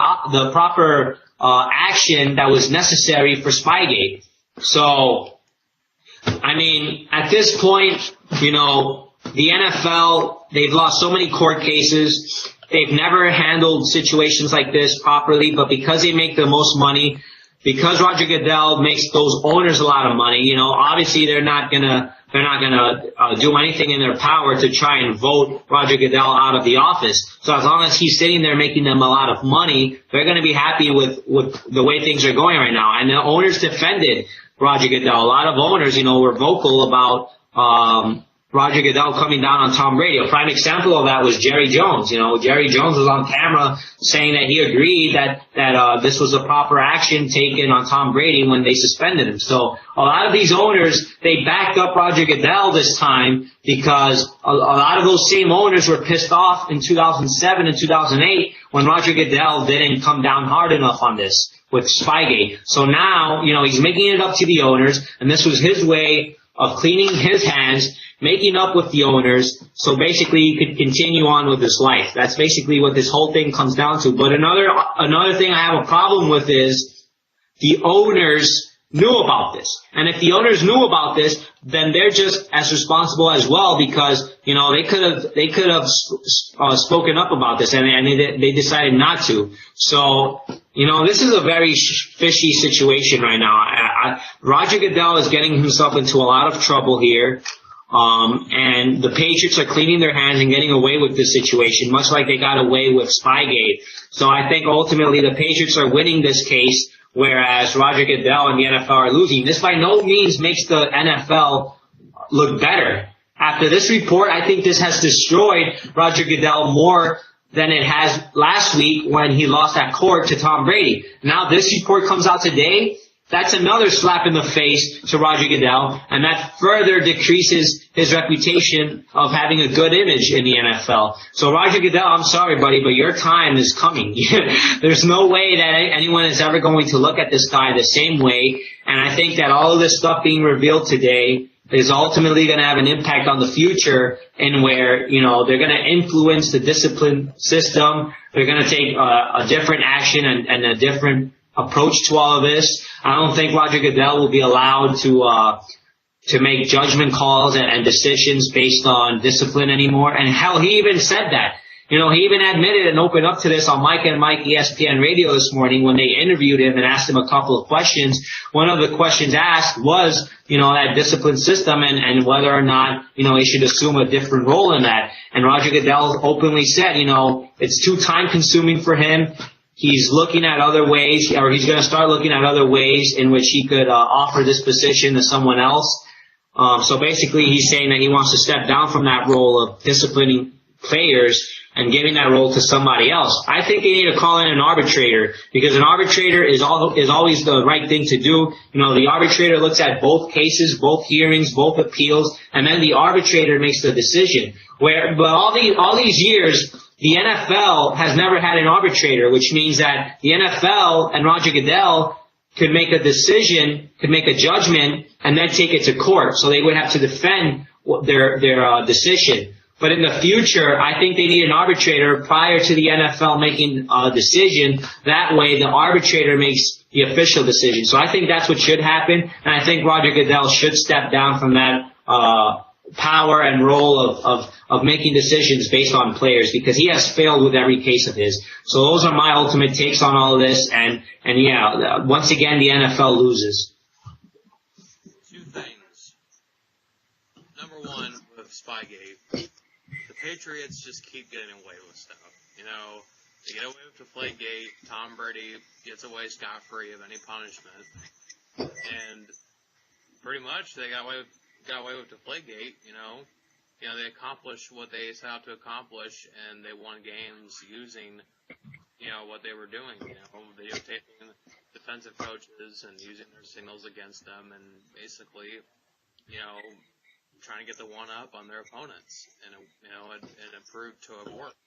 action that was necessary for Spygate. So, I mean, at this point, you know, the NFL, they've lost so many court cases. They've never handled situations like this properly, but because they make the most money, because Roger Goodell makes those owners a lot of money, you know, obviously they're not gonna do anything in their power to try and vote Roger Goodell out of the office. So as long as he's sitting there making them a lot of money, they're gonna be happy with the way things are going right now. And the owners defended Roger Goodell. A lot of owners, you know, were vocal about Roger Goodell coming down on Tom Brady. A prime example of that was Jerry Jones. You know, Jerry Jones was on camera saying that he agreed that this was a proper action taken on Tom Brady when they suspended him. So a lot of these owners, they backed up Roger Goodell this time because a lot of those same owners were pissed off in 2007 and 2008 when Roger Goodell didn't come down hard enough on this with Spygate. So now, you know, he's making it up to the owners, and this was his way of cleaning his hands, making up with the owners, so basically he could continue on with his life. That's basically what this whole thing comes down to. But another thing I have a problem with is the owners knew about this. And if the owners knew about this, then they're just as responsible as well, because, you know, they could have spoken up about this, and they decided not to. So, you know, this is a very fishy situation right now. Roger Goodell is getting himself into a lot of trouble here. And the Patriots are cleaning their hands and getting away with this situation, much like they got away with Spygate. So I think ultimately the Patriots are winning this case, whereas Roger Goodell and the NFL are losing. This by no means makes the NFL look better. After this report, I think this has destroyed Roger Goodell more than it has last week when he lost at court to Tom Brady. Now this report comes out today. That's another slap in the face to Roger Goodell, and that further decreases his reputation of having a good image in the NFL. So Roger Goodell, I'm sorry, buddy, but your time is coming. There's no way that anyone is ever going to look at this guy the same way, and I think that all of this stuff being revealed today is ultimately going to have an impact on the future, in where, you know, they're going to influence the discipline system. They're going to take a different action and a different approach to all of this. I don't think Roger Goodell will be allowed to make judgment calls and decisions based on discipline anymore. And hell, he even said that. You know, he even admitted and opened up to this on Mike and Mike ESPN Radio this morning when they interviewed him and asked him a couple of questions. One of the questions asked was, you know, that discipline system and whether or not, you know, he should assume a different role in that. And Roger Goodell openly said, you know, it's too time consuming for him. He's looking at other ways, or he's going to start looking at other ways in which he could offer this position to someone else. So basically he's saying that he wants to step down from that role of disciplining players and giving that role to somebody else. I think they need to call in an arbitrator, because an arbitrator is always the right thing to do. The arbitrator looks at both cases, both hearings, both appeals, and then the arbitrator makes the decision. But all these years, the NFL has never had an arbitrator, which means that the NFL and Roger Goodell could make a decision, could make a judgment, and then take it to court. So they would have to defend their decision. But in the future, I think they need an arbitrator prior to the NFL making a decision. That way, the arbitrator makes the official decision. So I think that's what should happen, and I think Roger Goodell should step down from that power and role of making decisions based on players, because he has failed with every case of his. So those are my ultimate takes on all of this, and yeah, once again, the NFL loses. Two things. Number one, with Spygate, the Patriots just keep getting away with stuff. They get away with Deflategate. Tom Brady gets away scot-free of any punishment, and pretty much they got away with Deflategate. They accomplished what they set out to accomplish, and they won games using, what they were doing. Videotaping defensive coaches and using their signals against them, and basically, trying to get the one up on their opponents, and it proved to have worked.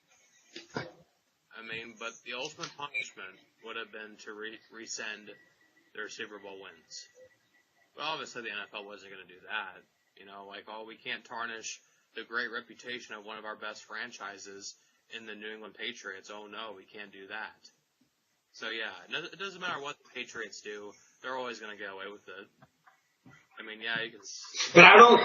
But the ultimate punishment would have been to resend their Super Bowl wins. But obviously the NFL wasn't going to do that. We can't tarnish the great reputation of one of our best franchises in the New England Patriots. Oh no, we can't do that. So yeah, it doesn't matter what the Patriots do, they're always going to get away with it. You can. But I don't.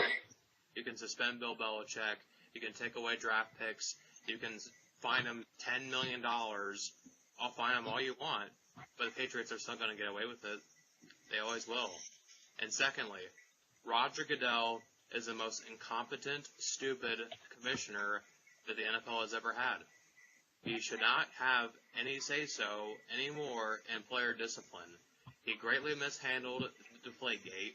You can suspend Bill Belichick. You can take away draft picks. You can fine him $10 million. I'll fine him all you want, but the Patriots are still going to get away with it. They always will. And secondly, Roger Goodell is the most incompetent, stupid commissioner that the NFL has ever had. He should not have any say-so anymore in player discipline. He greatly mishandled Deflategate.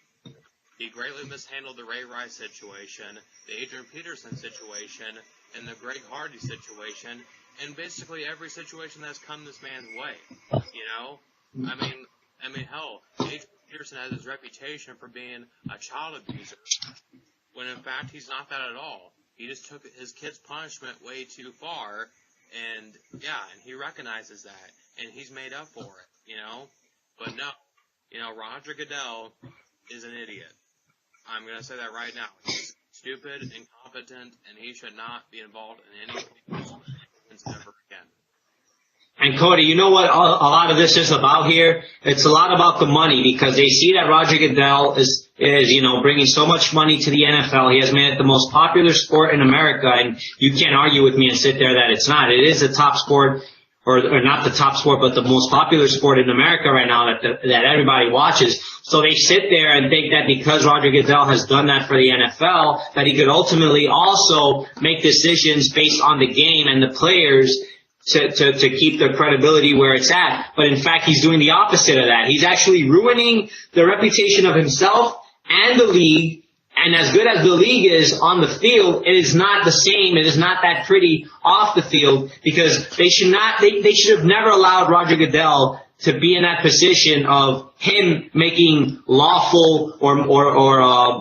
He greatly mishandled the Ray Rice situation, the Adrian Peterson situation, and the Greg Hardy situation, and basically every situation that's come this man's way. Hell, Adrian Peterson has his reputation for being a child abuser, when in fact he's not that at all. He just took his kid's punishment way too far, and he recognizes that, and he's made up for it, But no, Roger Goodell is an idiot. I'm going to say that right now. He's stupid, incompetent, and he should not be involved in any politics ever again. And Cody, you know what a lot of this is about here? It's a lot about the money, because they see that Roger Goodell is bringing so much money to the NFL. He has made it the most popular sport in America, and you can't argue with me and sit there that it's not. It is the top sport, or not the top sport, but the most popular sport in America right now that everybody watches. So they sit there and think that because Roger Goodell has done that for the NFL, that he could ultimately also make decisions based on the game and the players to keep their credibility where it's at. But in fact, he's doing the opposite of that. He's actually ruining the reputation of himself and the league. And as good as the league is on the field, it is not the same. It is not that pretty off the field, because they should have never allowed Roger Goodell to be in that position of him making lawful or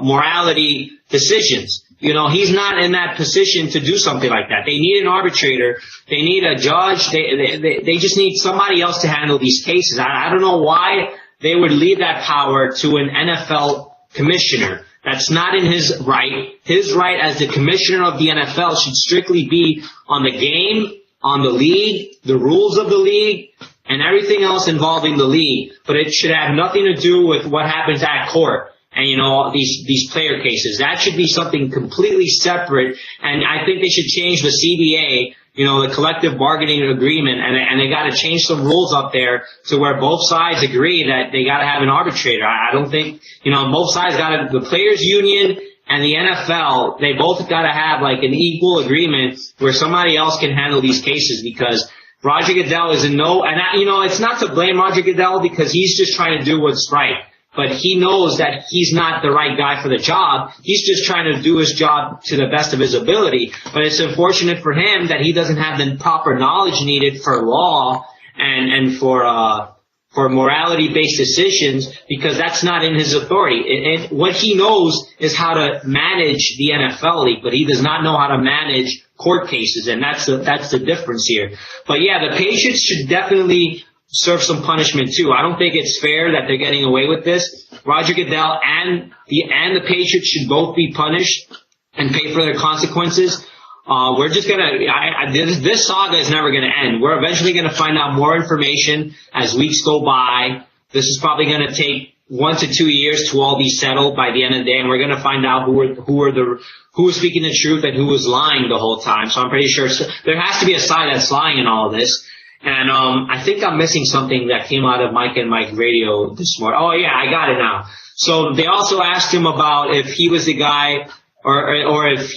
morality decisions. He's not in that position to do something like that. They need an arbitrator. They need a judge. They just need somebody else to handle these cases. I don't know why they would leave that power to an NFL commissioner. That's not in his right. His right as the commissioner of the NFL should strictly be on the game, on the league, the rules of the league, and everything else involving the league. But it should have nothing to do with what happens at court. And, these player cases. That should be something completely separate. And I think they should change the CBA, the collective bargaining agreement, and they got to change some rules up there to where both sides agree that they got to have an arbitrator. I don't think, both sides the players union and the NFL, they both got to have like an equal agreement where somebody else can handle these cases, because Roger Goodell is it's not to blame Roger Goodell, because he's just trying to do what's right. but he knows that he's not the right guy for the job. He's just trying to do his job to the best of his ability. But it's unfortunate for him that he doesn't have the proper knowledge needed for law and for morality-based decisions, because that's not in his authority. And what he knows is how to manage the NFL league, but he does not know how to manage court cases, and that's the difference here. But yeah, the Patriots should definitely serve some punishment too. I don't think it's fair that they're getting away with this. Roger Goodell and the Patriots should both be punished and pay for their consequences. We're just this saga is never gonna end. We're eventually gonna find out more information as weeks go by. This is probably gonna take 1 to 2 years to all be settled by the end of the day, and we're gonna find out who was speaking the truth and who was lying the whole time. So I'm pretty sure there has to be a side that's lying in all of this. And I think I'm missing something that came out of Mike and Mike Radio this morning. Oh yeah, I got it now. So they also asked him about if he was the guy, or if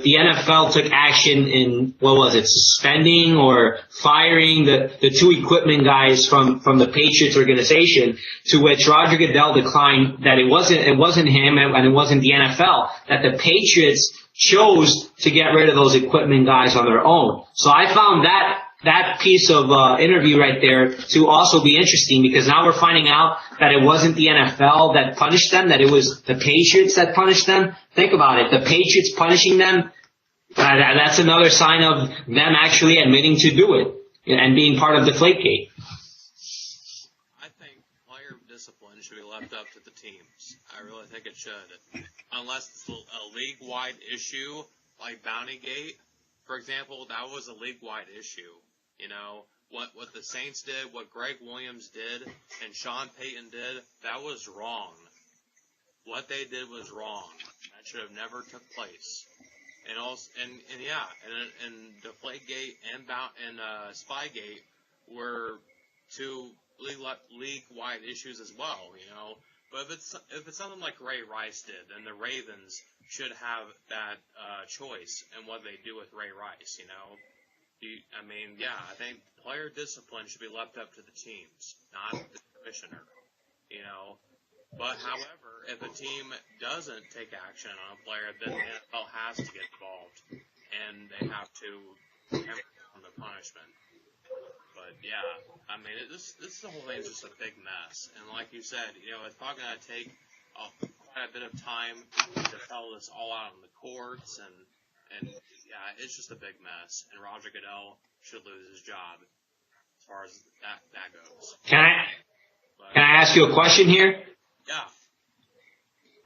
the NFL took action in, what was it, suspending or firing the two equipment guys from the Patriots organization, to which Roger Goodell declined that it wasn't him and it wasn't the NFL, that the Patriots chose to get rid of those equipment guys on their own. So I found that piece of interview right there to also be interesting, because now we're finding out that it wasn't the NFL that punished them, that it was the Patriots that punished them. Think about it. The Patriots punishing them, that's another sign of them actually admitting to do it and being part of Deflategate. I think player discipline should be left up to the teams. I really think it should. Unless it's a league-wide issue like Bountygate, for example, that was a league-wide issue. You know, what the Saints did, what Greg Williams did, and Sean Payton did, that was wrong. What they did was wrong. That should have never took place. And also, and Deflategate and Spygate were two league-wide issues as well. You know, but if it's something like Ray Rice did, then the Ravens should have that choice in what they do with Ray Rice. You know. I think player discipline should be left up to the teams, not the commissioner, you know. But, however, if a team doesn't take action on a player, then the NFL has to get involved, and they have to hammer down the punishment. But, yeah, this whole thing is just a big mess. And like you said, you know, it's probably going to take quite a bit of time to settle this all out in the courts, and yeah, it's just a big mess, and Roger Goodell should lose his job as far as that goes. Can I ask you a question here? Yeah.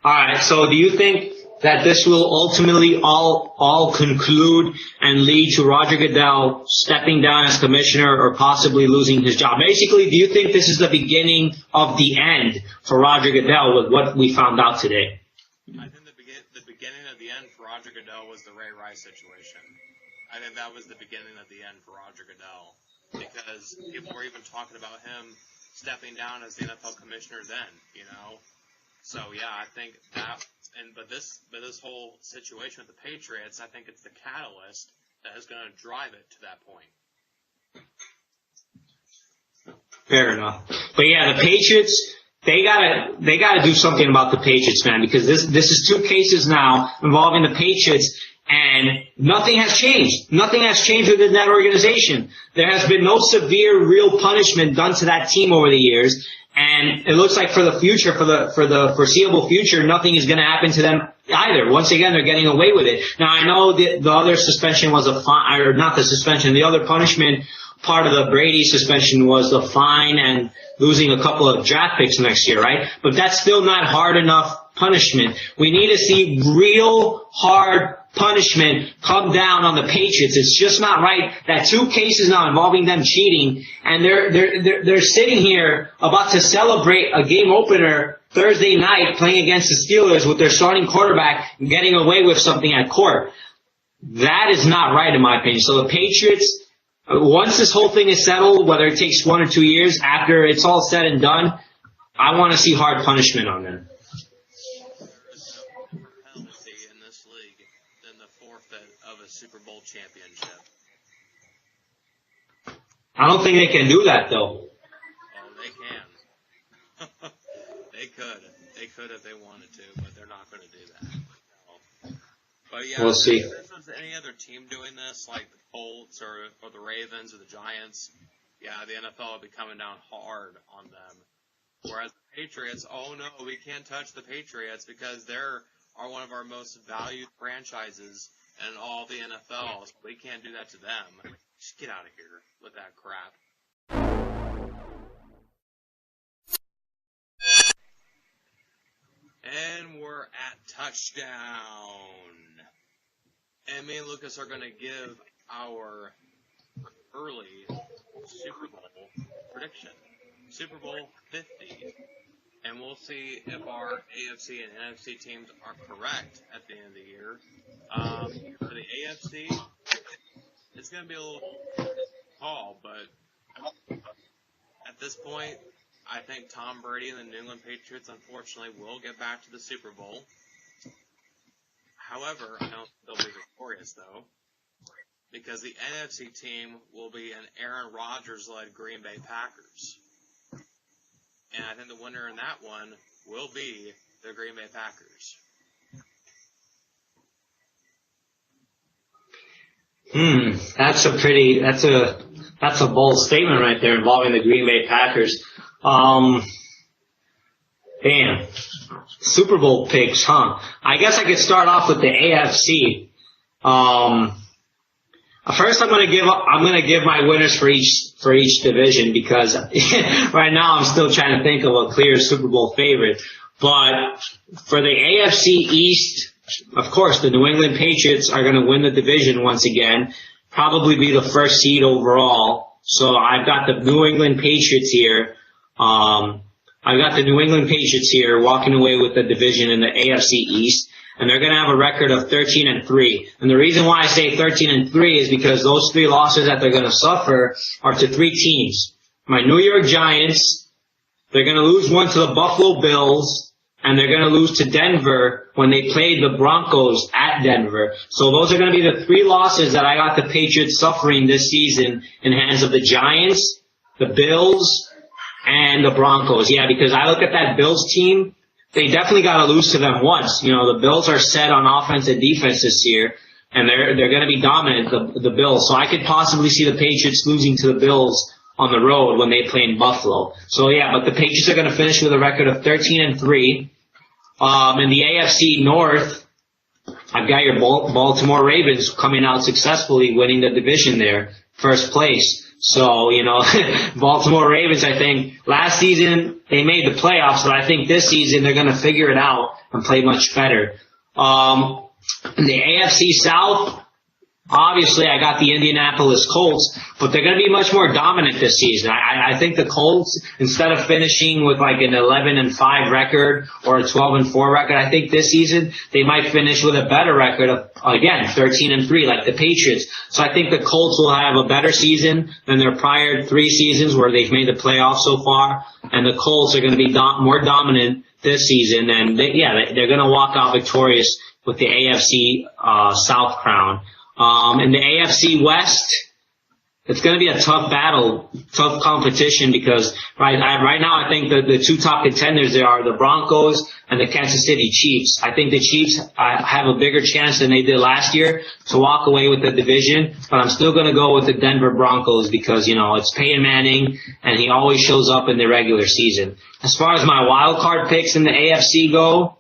All right. So, do you think that this will ultimately all conclude and lead to Roger Goodell stepping down as commissioner or possibly losing his job? Basically, do you think this is the beginning of the end for Roger Goodell with what we found out today? I think the beginning of the end for Roger Goodell was the Ray Rice situation. I think that was the beginning of the end for Roger Goodell, because people were even talking about him stepping down as the NFL commissioner then, you know. So yeah, I think that, but this whole situation with the Patriots, I think it's the catalyst that is going to drive it to that point. Fair enough. But yeah, the Patriots, they gotta do something about the Patriots, man, because this is two cases now involving the Patriots, and nothing has changed. Nothing has changed within that organization. There has been no severe, real punishment done to that team over the years, and it looks like for the future, for the foreseeable future, nothing is going to happen to them either. Once again, they're getting away with it. Now, I know the other suspension was a fine, or not the suspension, the other punishment part of the Brady suspension was the fine and losing a couple of draft picks next year, right? But that's still not hard enough punishment. We need to see real hard punishment come down on the Patriots. It's just not right that two cases now involving them cheating, and they're sitting here about to celebrate a game opener Thursday night playing against the Steelers with their starting quarterback and getting away with something at court. That is not right, in my opinion. So the Patriots, once this whole thing is settled, whether it takes 1 or 2 years, after it's all said and done, I want to see hard punishment on them. Super Bowl championship. I don't think they can do that, though. Oh, they can. They could. They could if they wanted to, but they're not going to do that. So. But yeah, we'll see. If this was any other team doing this, like the Colts or the Ravens or the Giants, yeah, the NFL would be coming down hard on them. Whereas the Patriots, oh no, we can't touch the Patriots because they're one of our most valued franchises in all the NFL. So we can't do that to them. Just get out of here with that crap. And we're at touchdown. And me and Lucas are going to give our early Super Bowl prediction. Super Bowl 50. And we'll see if our AFC and NFC teams are correct at the end of the year. For the AFC, it's going to be a little tall, but at this point, I think Tom Brady and the New England Patriots, unfortunately, will get back to the Super Bowl. However, I don't think they'll be victorious, though, because the NFC team will be an Aaron Rodgers-led Green Bay Packers. And I think the winner in that one will be the Green Bay Packers. That's a bold statement right there involving the Green Bay Packers. Damn. Super Bowl picks, huh? I guess I could start off with the AFC. First I'm gonna give my winners for each division because right now I'm still trying to think of a clear Super Bowl favorite. But for the AFC East, of course, the New England Patriots are gonna win the division once again, probably be the first seed overall. So I've got the New England Patriots here. Walking away with the division in the AFC East, and they're going to have a record of 13-3. And the reason why I say 13-3 is because those 3 losses that they're going to suffer are to 3 teams. My New York Giants, they're going to lose one to the Buffalo Bills, and they're going to lose to Denver when they play the Broncos at Denver. So those are going to be the 3 losses that I got the Patriots suffering this season in hands of the Giants, the Bills, and the Broncos. Yeah, because I look at that Bills team, they definitely got to lose to them once. You know, the Bills are set on offense and defense this year, and they're going to be dominant, the Bills. So I could possibly see the Patriots losing to the Bills on the road when they play in Buffalo. So yeah, but the Patriots are going to finish with a record of 13-3. In the AFC North, I've got your Baltimore Ravens coming out successfully, winning the division there, first place. So, you know, Baltimore Ravens, I think, last season they made the playoffs, but I think this season they're going to figure it out and play much better. In the AFC South, obviously I got the Indianapolis Colts, but they're going to be much more dominant this season. I think the Colts, instead of finishing with like an 11-5 record or a 12-4 record, I think this season they might finish with a better record of, again, 13-3 like the Patriots. So I think the Colts will have a better season than their prior 3 seasons where they've made the playoffs so far, and the Colts are going to be more dominant this season, and they're going to walk out victorious with the AFC South crown. In the AFC West, it's going to be a tough battle, tough competition because right now I think the 2 top contenders there are the Broncos and the Kansas City Chiefs. I think the Chiefs have a bigger chance than they did last year to walk away with the division, but I'm still going to go with the Denver Broncos because, you know, it's Peyton Manning and he always shows up in the regular season. As far as my wild card picks in the AFC go,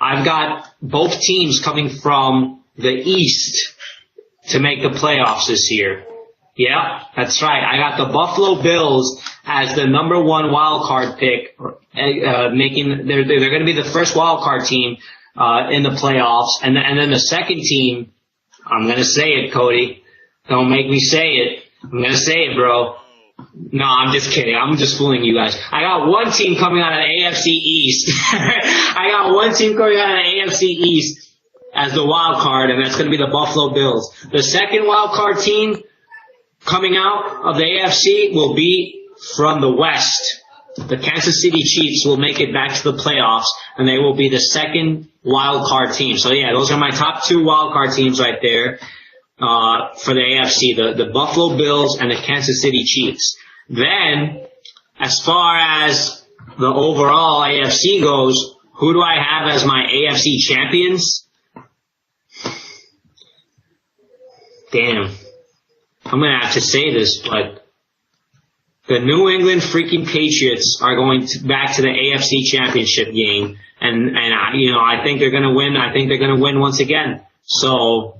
I've got both teams coming from the East to make the playoffs this year. Yeah, that's right. I got the Buffalo Bills as the number 1 wild card pick, they're going to be the first wild card team in the playoffs, and then the second team, I'm going to say it, Cody. Don't make me say it. I'm going to say it, bro. No, I'm just kidding. I'm just fooling you guys. I got one team coming out of the AFC East. I got one team coming out of the AFC East as the wild card, and that's going to be the Buffalo Bills. The second wild card team coming out of the AFC will be from the West. The Kansas City Chiefs will make it back to the playoffs, and they will be the second wild card team. So yeah, those are my top 2 wild card teams right there for the AFC, the Buffalo Bills and the Kansas City Chiefs. Then, as far as the overall AFC goes, who do I have as my AFC champions? Damn. I'm going to have to say this, but the New England freaking Patriots are going back to the AFC Championship game, and I think they're going to win. I think they're going to win once again. So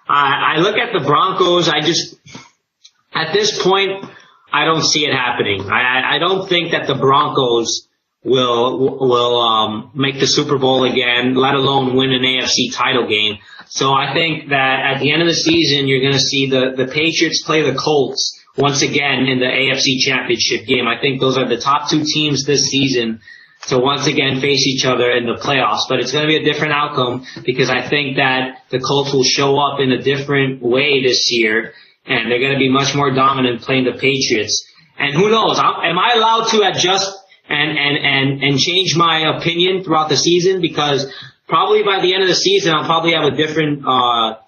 I look at the Broncos. At this point, I don't see it happening. I don't think that the Broncos will make the Super Bowl again, let alone win an AFC title game. So I think that at the end of the season, you're going to see the Patriots play the Colts once again in the AFC Championship game. I think those are the top two teams this season to once again face each other in the playoffs. But it's going to be a different outcome because I think that the Colts will show up in a different way this year, and they're going to be much more dominant playing the Patriots. And who knows? Am I allowed to adjust and change my opinion throughout the season? Because probably by the end of the season, I'll probably have a different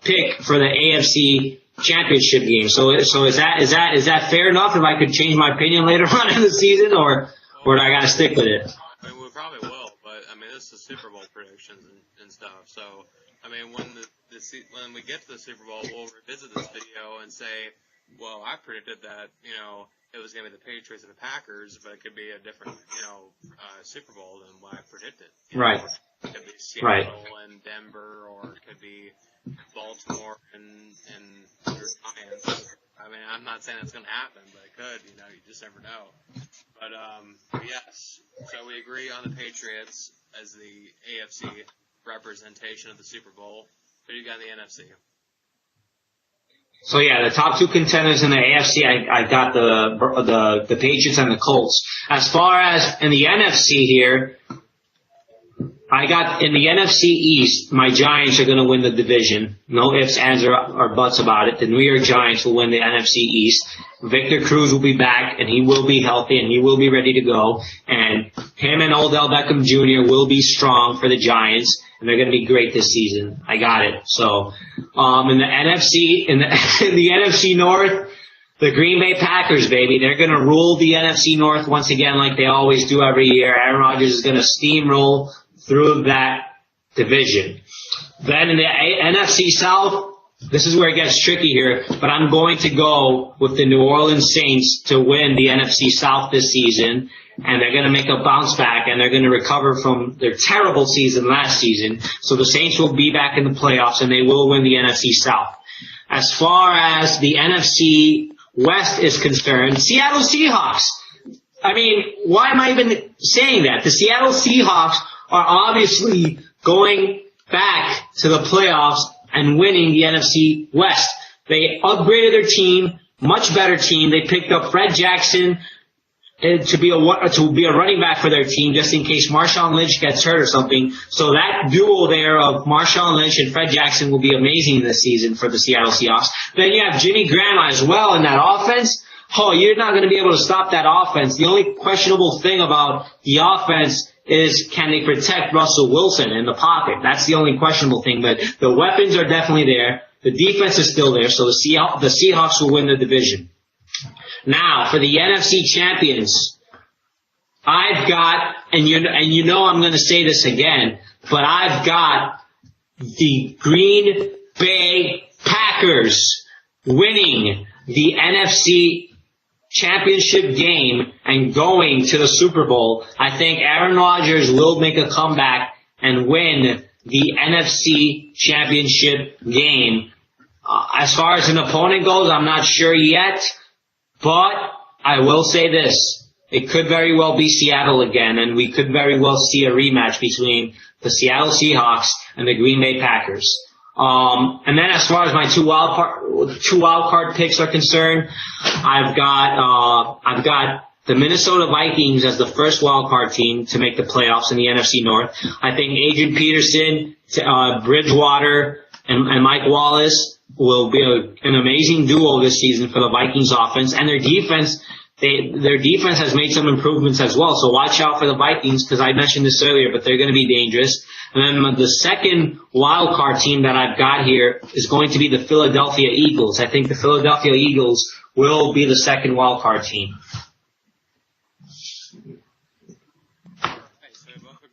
pick for the AFC Championship game. So is that fair enough if I could change my opinion later on in the season, or do I got to stick with it? I mean, we probably will, but I mean, this is Super Bowl predictions and stuff. So I mean, when we get to the Super Bowl, we'll revisit this video and say, well, I predicted that it was going to be the Patriots and the Packers, but it could be a different Super Bowl than what I predicted. Right. It could be Seattle and Denver, or it could be Baltimore and Giants. I mean, I'm not saying it's going to happen, but it could. You just never know. But yes, so we agree on the Patriots as the AFC representation of the Super Bowl. Who do you got in the NFC? So yeah, the top two contenders in the AFC, I got the Patriots and the Colts. As far as in the NFC here, I got in the NFC East, my Giants are going to win the division. No ifs, ands, or buts about it. The New York Giants will win the NFC East. Victor Cruz will be back, and he will be healthy, and he will be ready to go. And him and Odell Beckham Jr. will be strong for the Giants, and they're going to be great this season. I got it. So, in the NFC, in the NFC North, the Green Bay Packers, baby, they're going to rule the NFC North once again like they always do every year. Aaron Rodgers is going to steamroll through that division. Then in the NFC South, this is where it gets tricky here, but I'm going to go with the New Orleans Saints to win the NFC South this season, and they're going to make a bounce back, and they're going to recover from their terrible season last season. So the Saints will be back in the playoffs, and they will win the NFC South. As far as the NFC West is concerned, Seattle Seahawks. I mean, why am I even saying that? The Seattle Seahawks are obviously going back to the playoffs and winning the NFC West. They upgraded their team, much better team. They picked up Fred Jackson to be a running back for their team just in case Marshawn Lynch gets hurt or something. So that duo there of Marshawn Lynch and Fred Jackson will be amazing this season for the Seattle Seahawks. Then you have Jimmy Graham as well in that offense. Oh, you're not going to be able to stop that offense. The only questionable thing about the offense is can they protect Russell Wilson in the pocket? That's the only questionable thing. But the weapons are definitely there. The defense is still there. So the Seahawks will win the division. Now, for the NFC champions, I've got, and you know I'm going to say this again, but I've got the Green Bay Packers winning the NFC championship game and going to the Super Bowl. I think Aaron Rodgers will make a comeback and win the NFC championship game. As far as an opponent goes, I'm not sure yet, but I will say this. It could very well be Seattle again, and we could very well see a rematch between the Seattle Seahawks and the Green Bay Packers. And then as far as my two wild card picks are concerned, I've got the Minnesota Vikings as the first wild card team to make the playoffs in the NFC North. I think Adrian Peterson, Bridgewater, and Mike Wallace will be an amazing duo this season for the Vikings offense, and their defense. Their defense has made some improvements as well, so watch out for the Vikings because I mentioned this earlier, but they're going to be dangerous. And then the second wild card team that I've got here is going to be the Philadelphia Eagles. I think the Philadelphia Eagles will be the second wild card team.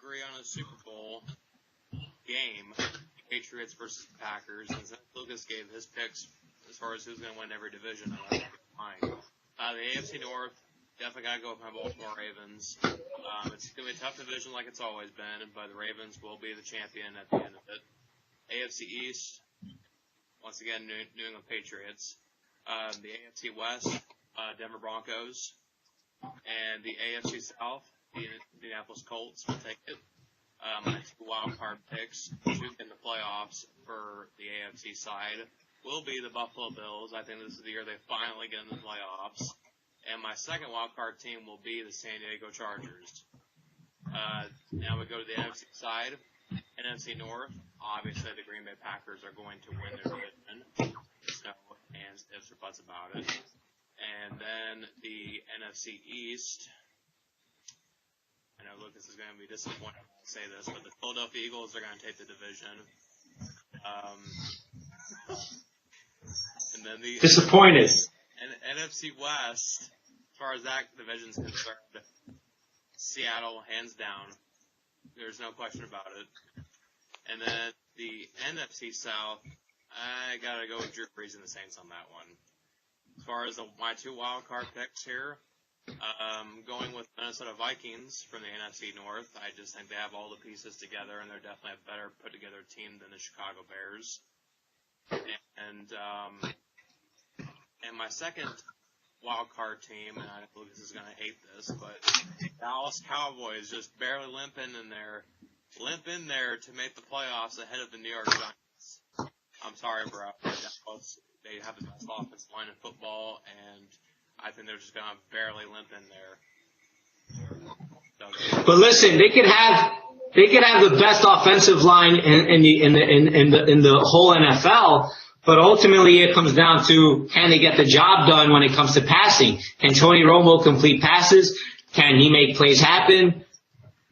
agree on a Super Bowl game, Patriots versus Packers, and since Lucas gave his picks as far as who's going to win every division, I'm fine. The AFC North, definitely got to go with my Baltimore Ravens. It's going to be a tough division like it's always been, but the Ravens will be the champion at the end of it. AFC East, once again, New England Patriots. The AFC West, Denver Broncos. And the AFC South, the Indianapolis Colts will take it. My two wild card picks to get in the playoffs for the AFC side will be the Buffalo Bills. I think this is the year they finally get in the playoffs. And my second wild card team will be the San Diego Chargers. Now we go to the NFC side. NFC North, obviously the Green Bay Packers are going to win their division. There's no ands, ifs, or buts about it. And then the NFC East, I know Lucas is going to be disappointed when I say this, but the Philadelphia Eagles are going to take the division. And then the disappointed. And NFC West, as far as that division is concerned, Seattle, hands down. There's no question about it. And then the NFC South, I got to go with Drew Brees and the Saints on that one. As far as my two wild card picks here, going with Minnesota Vikings from the NFC North. I just think they have all the pieces together, and they're definitely a better put-together team than the Chicago Bears. And my second wild card team, and I know Lucas is going to hate this, but Dallas Cowboys just barely limp in there to make the playoffs ahead of the New York Giants. I'm sorry, bro. Dallas, they have the best offensive line in football, and I think they're just going to barely limp in there. But listen, they could have the best offensive line in the whole NFL. But ultimately, it comes down to, can they get the job done when it comes to passing? Can Tony Romo complete passes? Can he make plays happen?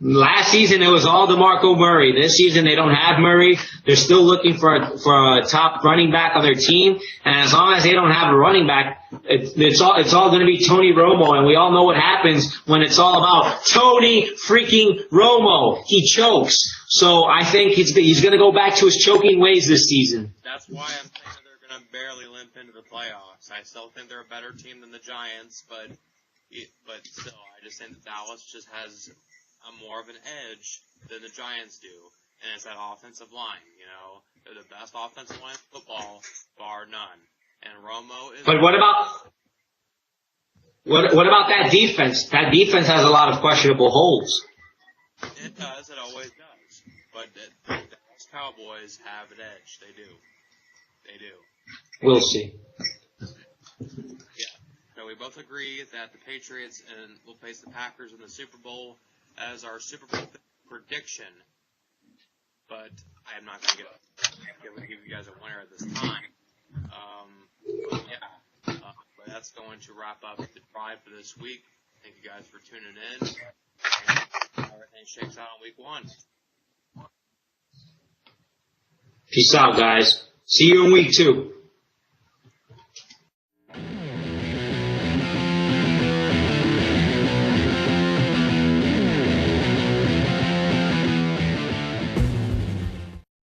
Last season, it was all DeMarco Murray. This season, they don't have Murray. They're still looking for a top running back on their team. And as long as they don't have a running back, it's all going to be Tony Romo. And we all know what happens when it's all about Tony freaking Romo. He chokes. So I think he's going to go back to his choking ways this season. That's why I'm thinking they're going to barely limp into the playoffs. I still think they're a better team than the Giants, but still, I just think that Dallas just has more of an edge than the Giants do, and it's that offensive line. You know, they're the best offensive line in football, bar none. And Romo is. But what about that defense? That defense has a lot of questionable holes. It does. It always does. But the Dallas Cowboys have an edge. They do. They do. We'll see. Yeah. So we both agree that the Patriots will face the Packers in the Super Bowl as our Super Bowl prediction. But I am not going to give you guys a winner at this time. But that's going to wrap up the drive for this week. Thank you guys for tuning in. And everything shakes out on week 1. Peace out, guys. See you in week 2.